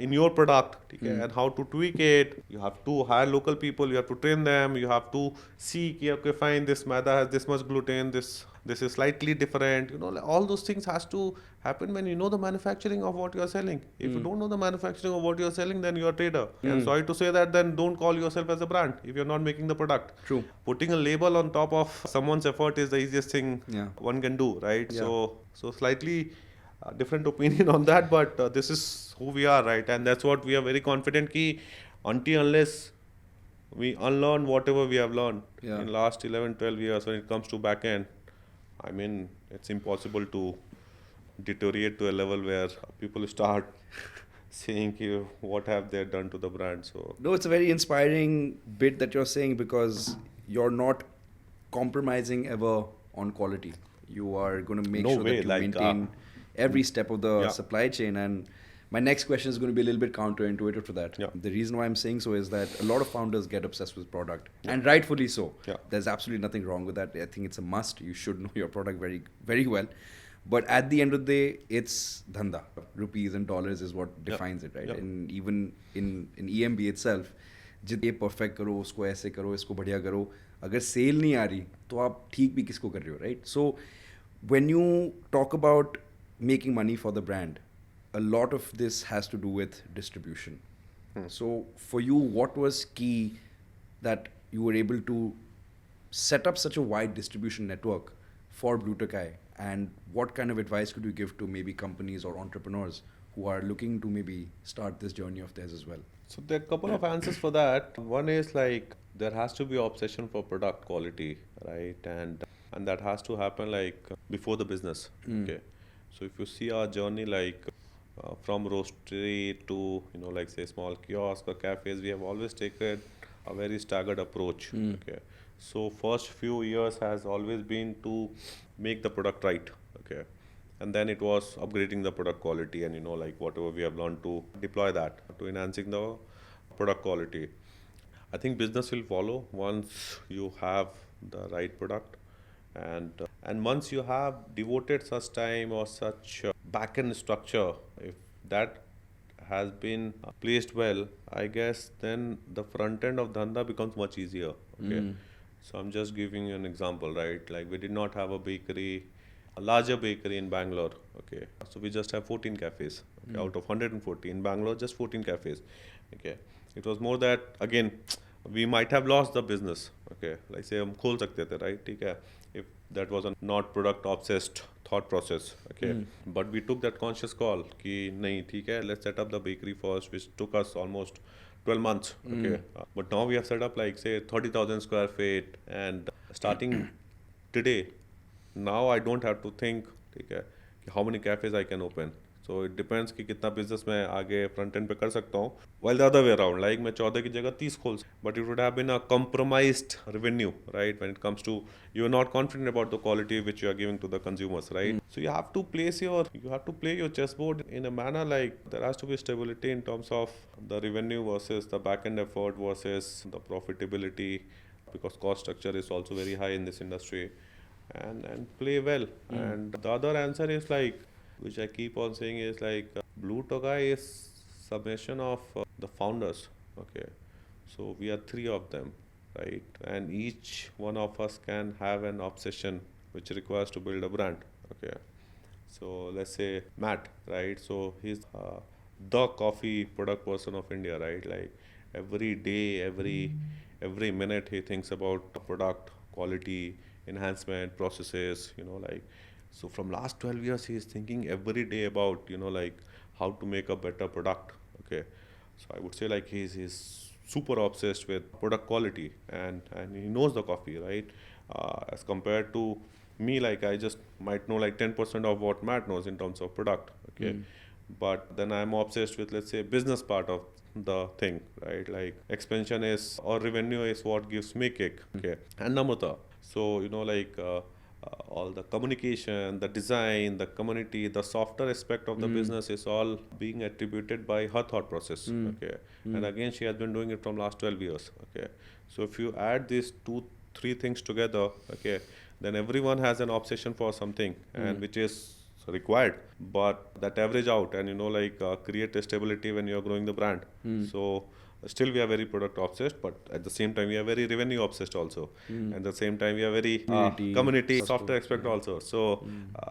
in your product, ठीक है, and how to tweak it. You have to hire local people, you have to train them, you have to see कि okay fine, this maida has this much gluten, this is slightly different, like all those things has to happen when you know the manufacturing of what you are selling. If you don't know the manufacturing of what you are selling, then you are a trader, and sorry to say that, then don't call yourself as a brand if you're not making the product. True. Putting a label on top of someone's effort is the easiest thing one can do, right? So slightly different opinion on that, but this is who we are, right? And that's what we are very confident ki until unless we unlearn whatever we have learned in last 11 12 years when it comes to back end, I mean, it's impossible to deteriorate to a level where people start saying ki, what have they done to the brand. So No, it's a very inspiring bit that you're saying, because you're not compromising ever on quality. You are going to make No sure way, that you like, maintain every step of the Yeah. supply chain. And my next question is going to be a little bit counterintuitive to that. Yeah. The reason why I'm saying so is that a lot of founders get obsessed with product, and rightfully so. Yeah. There's absolutely nothing wrong with that. I think it's a must. You should know your product very, very well. But at the end of the day, it's dhanda. Rupees and dollars is what defines it, right? Yeah. And even in EMB itself, जितने perfect करो, उसको ऐसे करो, इसको बढ़िया करो, अगर cell नहीं आ रही तो आप ठीक भी किसको कर रहे हो, right? So when you talk about making money for the brand, a lot of this has to do with distribution. So for you, what was key that you were able to set up such a wide distribution network for Blue Tokai, and what kind of advice could you give to maybe companies or entrepreneurs who are looking to maybe start this journey of theirs as well? So there are a couple of answers for that. One is like there has to be obsession for product quality, right? And that has to happen like before the business. Okay. So if you see our journey like from roastery to like say small kiosk or cafes, we have always taken a very staggered approach. Okay. So first few years has always been to make the product right. Okay. And then it was upgrading the product quality and like whatever we have learned to deploy that to enhancing the product quality. I think business will follow once you have the right product, and once you have devoted such time or such back-end structure, if that has been placed well, I guess then the front end of dhanda becomes much easier. Okay. So I'm just giving you an example, right? Like we did not have a bakery, a larger bakery in Bangalore. Okay. So we just have 14 cafes. Okay. Out of 140 in Bangalore, just 14 cafes. Okay. It was more that again we might have lost the business. Okay. Like say हम खोल सकते थे, right? ठीक है. If that was a not product obsessed thought process. Okay. But we took that conscious call कि नहीं ठीक है, let's set up the bakery first, which took us almost 12 months. Okay. But now we have set up like say 30,000 square feet, and starting today, now I don't have to think ठीक है कि how many cafes I can open. So it depends कि कितना business मैं आगे front end पे कर सकता हूँ. While the other way around, like मैं 14 की जगह 30 खोल, but it would have been a compromised revenue, right? When it comes to you're not confident about the quality which you are giving to the consumers, right? So you have to play your chessboard in a manner like there has to be stability in terms of the revenue versus the back end effort versus the profitability, because cost structure is also very high in this industry, and play well. And the other answer is like, which I keep on saying, is like Blue Tokai is summation of the founders. Okay, so we are three of them, right? And each one of us can have an obsession which requires to build a brand. Okay, so let's say Matt, right? So he's the coffee product person of India, right? Like every day, every minute he thinks about product quality, enhancement, processes, like. So from last 12 years, he is thinking every day about, like how to make a better product. Okay. So I would say like he's super obsessed with product quality, and he knows the coffee, right? As compared to me, like I just might know like 10% of what Matt knows in terms of product. Okay. but then I'm obsessed with, let's say, business part of the thing, right? Like expansion is or revenue is what gives me kick. Okay. And namata. So, all the communication, the design, the community, the softer aspect of the business is all being attributed by her thought process. Okay. And again, she has been doing it from last 12 years. Okay. So if you add these two, three things together, okay, then everyone has an obsession for something, and which is required, but that average out and create a stability when you're growing the brand. So still we are very product obsessed, but at the same time we are very revenue obsessed also. And at the same time we are very community software aspect also. So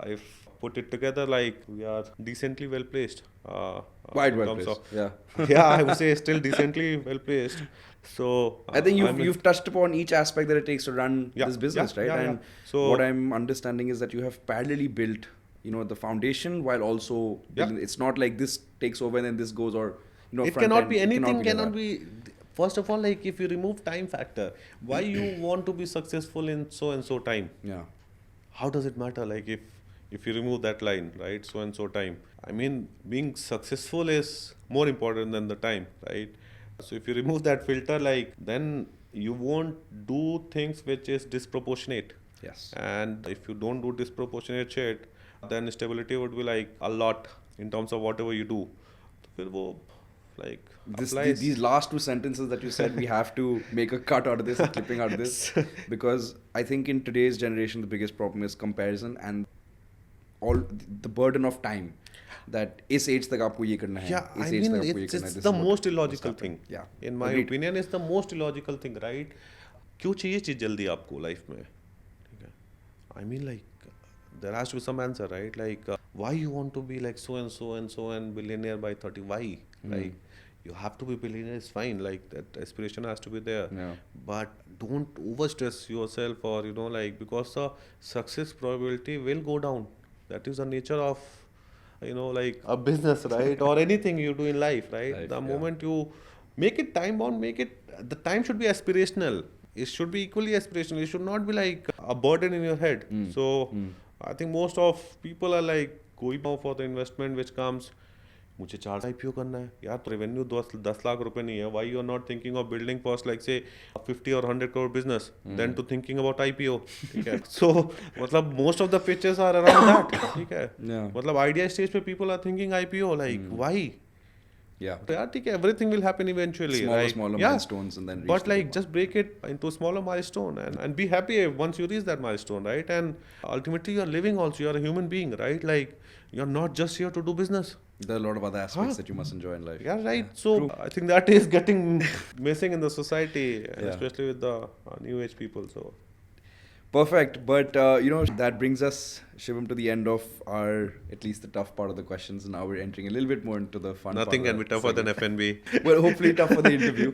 if put it together, like we are decently well placed, Quite in well terms placed. of Yeah. yeah, I would say still decently well placed. So I think I'm you've touched upon each aspect that it takes to run Yeah, this business, yeah, right? yeah, yeah. And So- what I'm understanding is that you have parallelly built, the foundation while also building. It's not like this takes over and then this goes, or it front cannot end. be It anything, like cannot that. be. First of all, like if you remove time factor, why you want to be successful in so and so time? Yeah. How does it matter? Like if you remove that line, right? So and so time. I mean, being successful is more important than the time, right? So if you remove that filter, like then you won't do things which is disproportionate. Yes. And if you don't do disproportionate shit, then stability would be like a lot in terms of whatever you do. तो फिर वो like applies. These last two sentences that you said, we have to make a cut out of this, a clipping out of this, because I think in today's generation the biggest problem is comparison and all the burden of time. That इस age तक आपको ये करना है, Yeah, इस I age mean, तक आपको ये it's करना है. This the is what most must illogical happen. thing. Yeah. In my Agreed. opinion, it's the most illogical thing, right? क्यों चाहिए चीज जल्दी आपको लाइफ में? ठीक है. I mean, like there has to be some answer, right? Like why you want to be like so and so and so and billionaire by 30? Why? Like you have to be billionaire. It's fine. Like that aspiration has to be there. Yeah. But don't overstress yourself, or because the success probability will go down. That is the nature of like a business, right? Or anything you do in life, right? Life, The yeah. moment you make it time bound, the time should be aspirational. It should be equally aspirational. It should not be like a burden in your head. So I think most of people are like going for the investment which comes. मुझे 4 IPO करना है यार, तो revenue 10 lakh रुपए नहीं है. Why you are not thinking of building first like say a 50 or 100 crore business, then to thinking about IPO? ठीक है. So मतलब most of the pitches are around that. ठीक है. Yeah. मतलब idea stage पे people are thinking IPO, like why? Yeah. तो यार ठीक है, everything will happen eventually. Smaller milestones and then reach But the like big just break it into smaller milestone and be happy once you reach that milestone, right? And ultimately you're living also, you're a human being, right? Like you're not just here to do business. There are a lot of other aspects that you must enjoy in life. Yeah, right. So I think that is getting missing in the society, and Yeah. especially with the new age people. So Perfect. But, that brings us, Shivam, to the end of our, at least the tough part of the questions. And now we're entering a little bit more into the fun nothing part can of be the tougher than segment. FNB. Well, hopefully tough for the interview.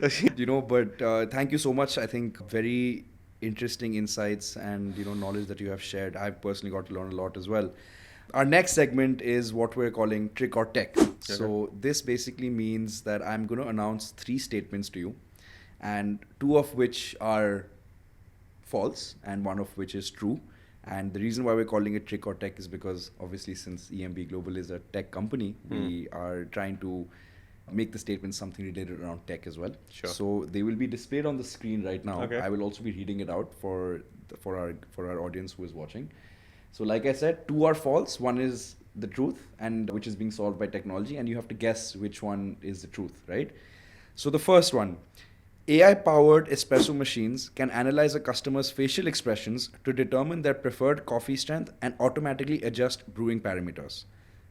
But thank you so much. I think very interesting insights and, knowledge that you have shared. I've personally got to learn a lot as well. Our next segment is what we're calling Trick or Tech. So this basically means that I'm going to announce 3 statements to you, and 2 of which are false and 1 of which is true. And the reason why we're calling it Trick or Tech is because obviously since EMB Global is a tech company, we are trying to make the statements something related around tech as well. Sure. So they will be displayed on the screen right now. Okay. I will also be reading it out for our audience who is watching. So like I said, 2 are false, 1 is the truth, and which is being solved by technology, and you have to guess which one is the truth, right? So the first one, AI-powered espresso machines can analyze a customer's facial expressions to determine their preferred coffee strength and automatically adjust brewing parameters.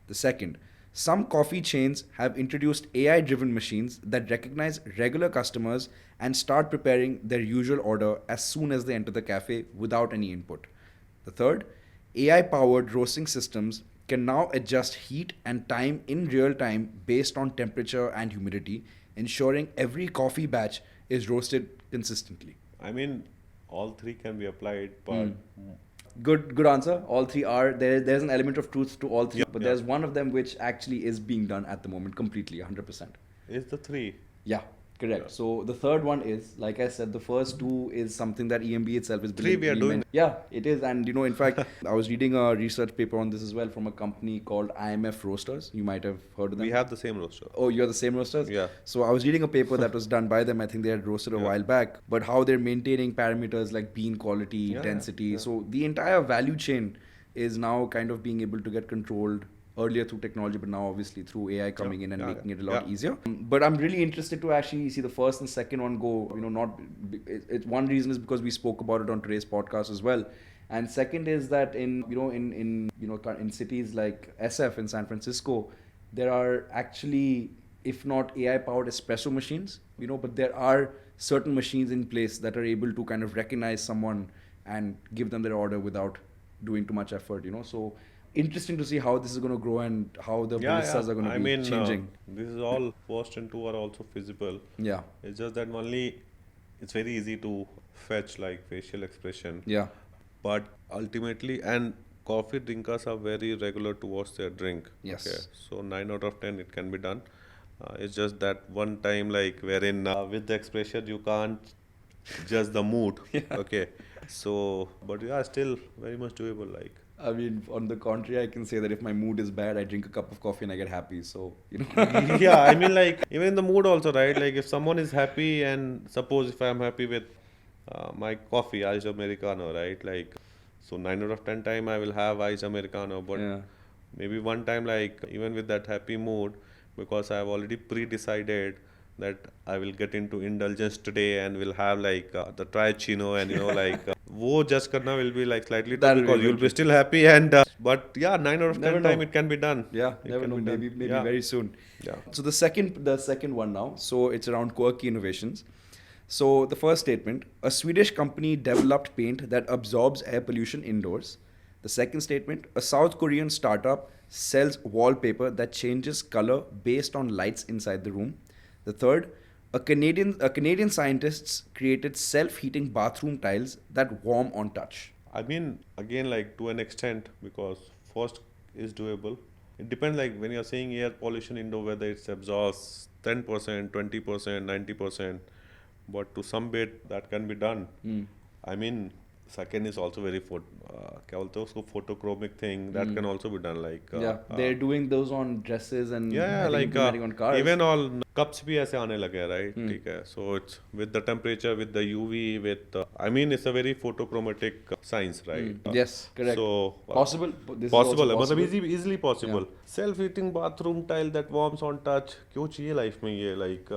The second, some coffee chains have introduced AI-driven machines that recognize regular customers and start preparing their usual order as soon as they enter the cafe without any input. The third, AI-powered roasting systems can now adjust heat and time in real time based on temperature and humidity, ensuring every coffee batch is roasted consistently. I mean, all 3 can be applied, but Good answer. All 3 are there. There's an element of truth to all 3, Yeah, but yeah. there's one of them which actually is being done at the moment completely, 100%. is the 3? Yeah. Correct. So the third one is, like I said, the first two is something that EMB itself is Three we are doing. Yeah, it is. And in fact, I was reading a research paper on this as well from a company called IMF Roasters. You might have heard of them. We have the same roaster. Oh, you're the same roasters? Yeah. So I was reading a paper that was done by them. I think they had roasted a while back. But how they're maintaining parameters like bean quality, density. So the entire value chain is now kind of being able to get controlled earlier through technology, but now obviously through AI coming in and making it a lot easier. But I'm really interested to actually see the first and second one go. One reason is because we spoke about it on today's podcast as well. And second is that in cities like SF in San Francisco, there are actually, if not AI powered espresso machines, but there are certain machines in place that are able to kind of recognize someone and give them their order without doing too much effort. So interesting to see how this is going to grow and how the baristas are going to be changing. This is all first and two are also feasible. Yeah. It's just that only it's very easy to fetch like facial expression. Yeah. But ultimately, and coffee drinkers are very regular towards their drink. Yes. Okay. So 9 out of 10 it can be done. It's just that one time like wherein with the expression you can't judge the mood. Okay. So, but yeah, still very much doable. Like. I mean, on the contrary, I can say that if my mood is bad, I drink a cup of coffee and I get happy. So, Yeah, I mean, like, even in the mood also, right? Like, if someone is happy, and suppose if I'm happy with my coffee, iced Americano, right? Like, so 9 out of 10 time I will have iced Americano, but maybe one time, like, even with that happy mood, because I have already pre-decided that I will get into indulgence today and will have like the Trichino and wo just karna will be like slightly tough because you'll be still happy and but yeah, 9 out of 10 time it can be done. Yeah, never know. Maybe very soon. Yeah. So the second one now. So it's around quirky innovations. So the first statement: a Swedish company developed paint that absorbs air pollution indoors. The second statement: a South Korean startup sells wallpaper that changes color based on lights inside the room. The third: a Canadian scientists created self-heating bathroom tiles that warm on touch. I mean, again, like to an extent, because first is doable. It depends, like when you're saying air pollution indoor, whether it's absorbs 10%, 20%, 90%, but to some bit that can be done. I mean, second is also very क्या बोलते हैं उसको photochromic thing that can also be done like they're doing those on dresses and like on cars. even all cups भी ऐसे आने लगे हैं, right? ठीक है, so it's with the temperature, with the UV, with I mean it's a very photochromatic science, right? Yes, correct. So possible. This possible is also मतलब easily possible. Self-heating bathroom tile that warms on touch, क्यों चाहिए life में ये like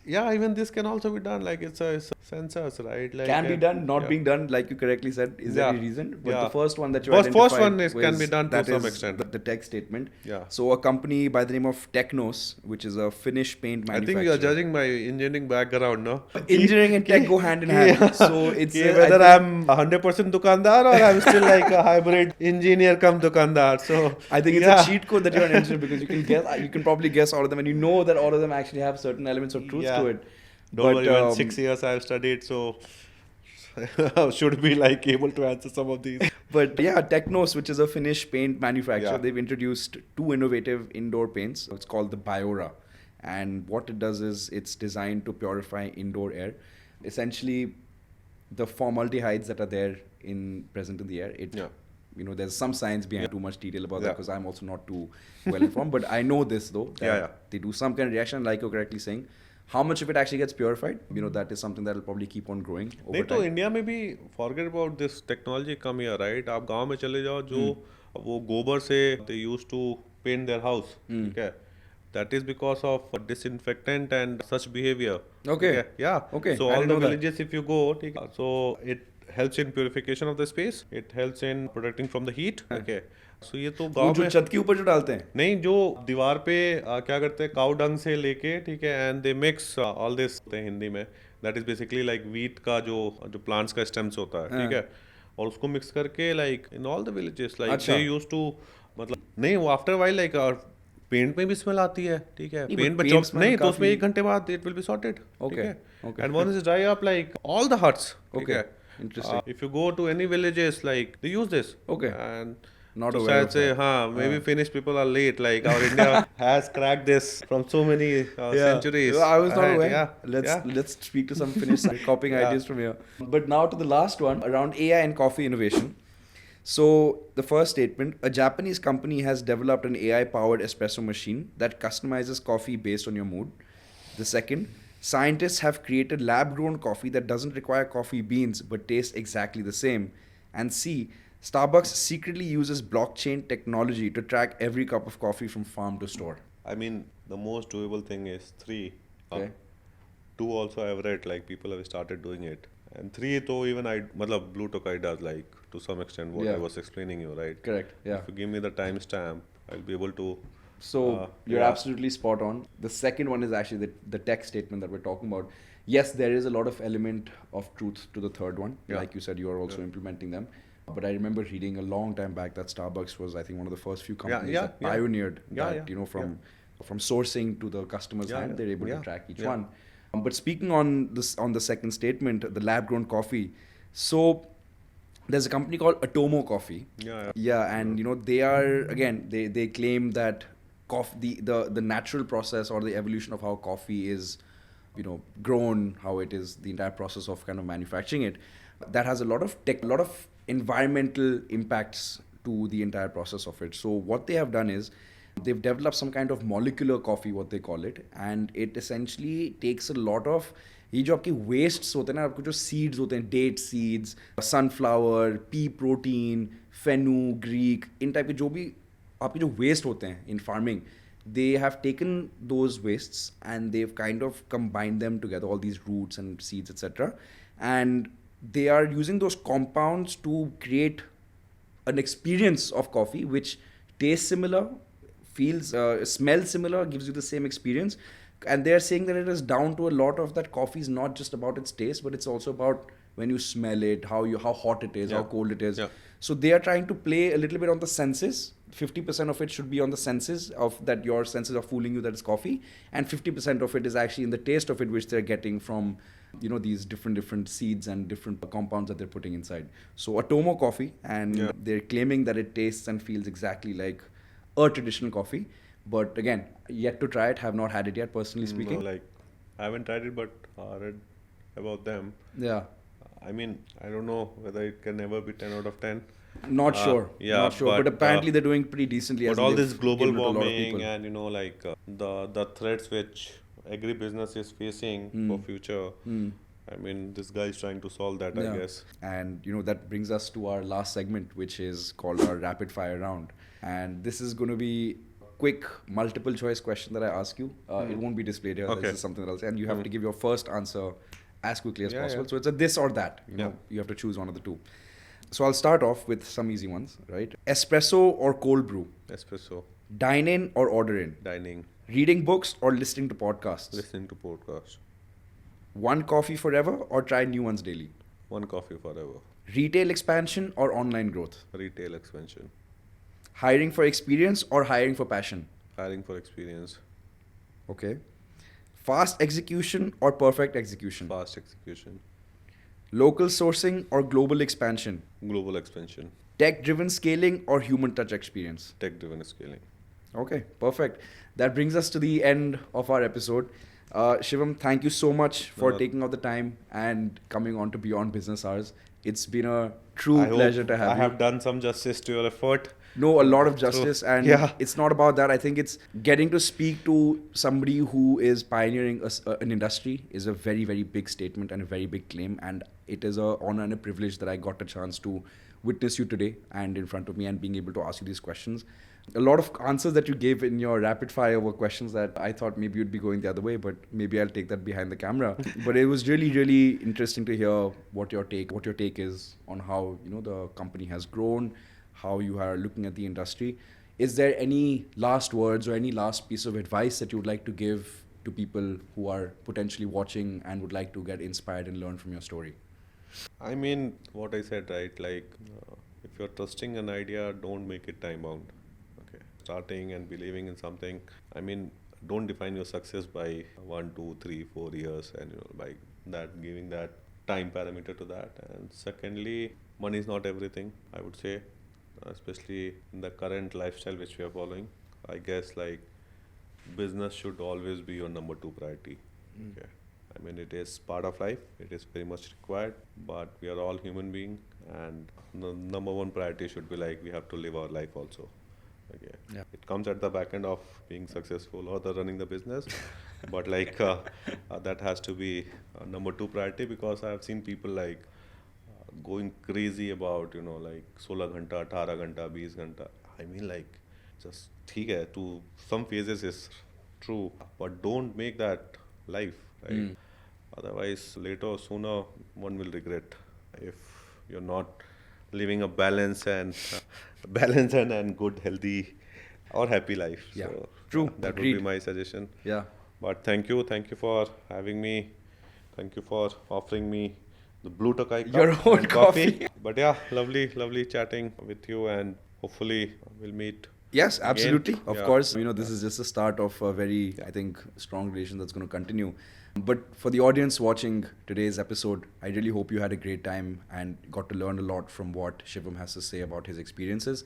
yeah, even this can also be done. Like it's a sensors, right? Like can be done, not being done, like you correctly said. Is there any reason? But the first one that you first one can be done to some extent. The tech statement. Yeah. So a company by the name of Technos, which is a Finnish paint manufacturer. I think you are judging my engineering background, no? Engineering and tech go hand in hand. So it's whether I'm 100% dukandar or I'm still like a hybrid engineer come dukandar. So I think it's a cheat code that you're an engineer because you can probably guess all of them and you know that all of them actually have certain elements of truth to it. Don't worry, even 6 years I've studied, so should be like able to answer some of these. But yeah, Technos, which is a Finnish paint manufacturer, they've introduced two innovative indoor paints. It's called the Barua. And what it does is it's designed to purify indoor air. Essentially, the formaldehydes that are there present in the air, there's some science behind too much detail about that because I'm also not too well informed. But I know this though, that they do some kind of reaction, like you're correctly saying. How much of it actually gets purified? That is something that will probably keep on growing over time. तो India में भी forget about this technology come here, right? आप गांव में चले जाओ जो वो गोबर से they used to paint their house, ठीक है? That is because of disinfectant and such behavior. Okay. Yeah. Okay. So all the villages, if you go, so it helps in purification of the space. It helps in protecting from the heat. Okay. So ये तो गांव में छत के ऊपर जो डालते हैं नहीं, जो दीवार पे क्या करते हैं काउ डंग से लेके, ठीक है, and they mix all this Hindi में that is basically like wheat का जो प्लांट्स का स्टेम्स होता है, ठीक है, और उसको मिक्स करके like in all the villages like they used to, मतलब नहीं वो आफ्टर वाइल लाइक पेंट में भी स्मेल आती है, ठीक है, पेंट में जब नहीं तो उसमें 1 घंटे बाद इट विल बी सॉर्टेड, ठीक है, and one is dry up like all the huts, ठीक है. Interesting. If you go to any villages, like they use this. Okay. And Not So aware I'd of say, that. huh, maybe Finnish people are late. Like our India has cracked this from so many Yeah, centuries I was not ahead. aware. Yeah, yeah, Let's speak to some Finnish copying yeah. ideas from here. But now to the last one around AI and coffee innovation. So the first statement: a Japanese company has developed an AI-powered espresso machine that customizes coffee based on your mood. The second: scientists have created lab-grown coffee that doesn't require coffee beans but tastes exactly the same. And C: Starbucks secretly uses blockchain technology to track every cup of coffee from farm to store. I mean, the most doable thing is three. Uh, Okay. Two also I've read like people have started doing it. And three though even matlab Blue Tokai does like to some extent what I Yeah. was explaining you, right? Correct. Yeah. If you give me the timestamp, I'll be able to So you're yeah. absolutely spot on. The second one is actually the tech statement that we're talking about. Yes, there is a lot of element of truth to the third one. Yeah. Like you said, you are Yeah. also implementing them. But I remember reading a long time back that Starbucks was, I think, one of the first few Yeah, companies yeah, that yeah. pioneered Yeah, that, yeah, yeah. from sourcing to the customer's Yeah, hand, they're able yeah, to yeah, track each yeah. one. But speaking on this on the second statement, the lab grown coffee. So there's a company called Atomo Coffee. Yeah, yeah. Yeah, and they are, again, they claim that the natural process or the evolution of how coffee is grown, how it is the entire process of kind of manufacturing it, that has a lot of environmental impacts to the entire process of it. So what they have done is they've developed some kind of molecular coffee, what they call it, and it essentially takes a lot of ये जो आपके wastes होते हैं ना, आपके जो seeds होते हैं, date seeds, sunflower, pea protein, fenugreek, इन टाइप के जो भी आपके जो वेस्ट होते हैं in farming, they have taken those wastes and they've kind of combined them together, all these roots and seeds, etc., and they are using those compounds to create an experience of coffee which tastes similar, feels smells similar, gives you the same experience. And they are saying that it is down to a lot of that coffee is not just about its taste, but it's also about when you smell it, how hot it is, Yeah. how cold it is. Yeah. So they are trying to play a little bit on the senses. 50% of it should be on the senses, of that your senses are fooling you that it's coffee, and 50% of it is actually in the taste of it, which they're getting from these different seeds and different compounds that they're putting inside. So Atomo coffee, and Yeah. they're claiming that it tastes and feels exactly like a traditional coffee. But again, yet to try it, have not had it yet, personally No, speaking. like I haven't tried it, but read about them. Yeah. I mean, I don't know whether it can ever be 10 out of 10. Not sure. Yeah, Not sure. But apparently uh, they're doing pretty decently, as but in all this they've global given it to a lot of warming people. and like the threats which agribusiness is facing for future. I mean, this guy is trying to solve that, I Yeah. guess. And that brings us to our last segment, which is called our rapid fire round. And this is going to be a quick multiple choice question that I ask you. It won't be displayed here. Okay. This is something else. And you have to give your first answer as quickly as Yeah, possible. yeah. So it's a this or that. Yeah. You have to choose one of the two. So I'll start off with some easy ones, right? Espresso or cold brew? Espresso, Dine in or order in? dining, Reading books or listening to podcasts? listening to podcast, One coffee forever or try new ones daily? one coffee forever, Retail expansion or online growth? retail expansion, Hiring for experience or hiring for passion? hiring for experience, Okay. Fast execution or perfect execution? fast execution, Local sourcing or global expansion? global expansion, Tech driven scaling or human touch experience? tech driven scaling. Okay, perfect. That brings us to the end of our episode. Shivam, thank you so much for No, taking out the time and coming on to Beyond Business Hours. It's been a true I hope pleasure to have I you. have done some justice to your effort. No, a lot of True. justice, and Yeah. it's not about that. I think it's getting to speak to somebody who is pioneering an industry is a very, very big statement and a very big claim, and it is a honor and a privilege that I got a chance to witness you today and in front of me and being able to ask you these questions. A lot of answers that you gave in your rapid fire were questions that I thought maybe you'd be going the other way, but maybe I'll take that behind the camera. But it was really, really interesting to hear what your take is on how the company has grown, how you are looking at the industry. Is there any last words or any last piece of advice that you would like to give to people who are potentially watching and would like to get inspired and learn from your story? I mean, what I said, right? Like, if you're trusting an idea, don't make it time bound. Okay. Starting and believing in something. I mean, don't define your success by 1, 2, 3, 4 years, and by that giving that time parameter to that. And secondly, money is not everything, I would say. especially in the current lifestyle which we are following. I guess like business should always be your number two priority. Okay. I mean, it is part of life. It is very much required, but we are all human beings, and the number one priority should be like we have to live our life also. Okay. Yeah. It comes at the back end of being successful or the running the business, but like that has to be number two priority because I have seen people like going crazy about like 16 घंटा 18 घंटा 20 घंटा. I mean like just ठीक है to some phases is true, but don't make that life, right? Otherwise later or sooner one will regret if you're not living a balance and and good healthy or happy life. Yeah. So True. that would Agreed. be my suggestion. Yeah. But thank you for having me. Thank you for offering me the blue Tokai cup Your own and coffee. But yeah, lovely chatting with you, and hopefully we'll meet. Yes, again. absolutely. Of Yeah. course, this is just the start of a very, I think, strong relation that's going to continue. But for the audience watching today's episode, I really hope you had a great time and got to learn a lot from what Shivam has to say about his experiences.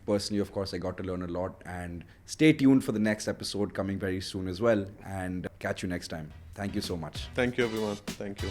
Personally, of course, I got to learn a lot, and stay tuned for the next episode coming very soon as well, and catch you next time. Thank you so much. Thank you, everyone. Thank you.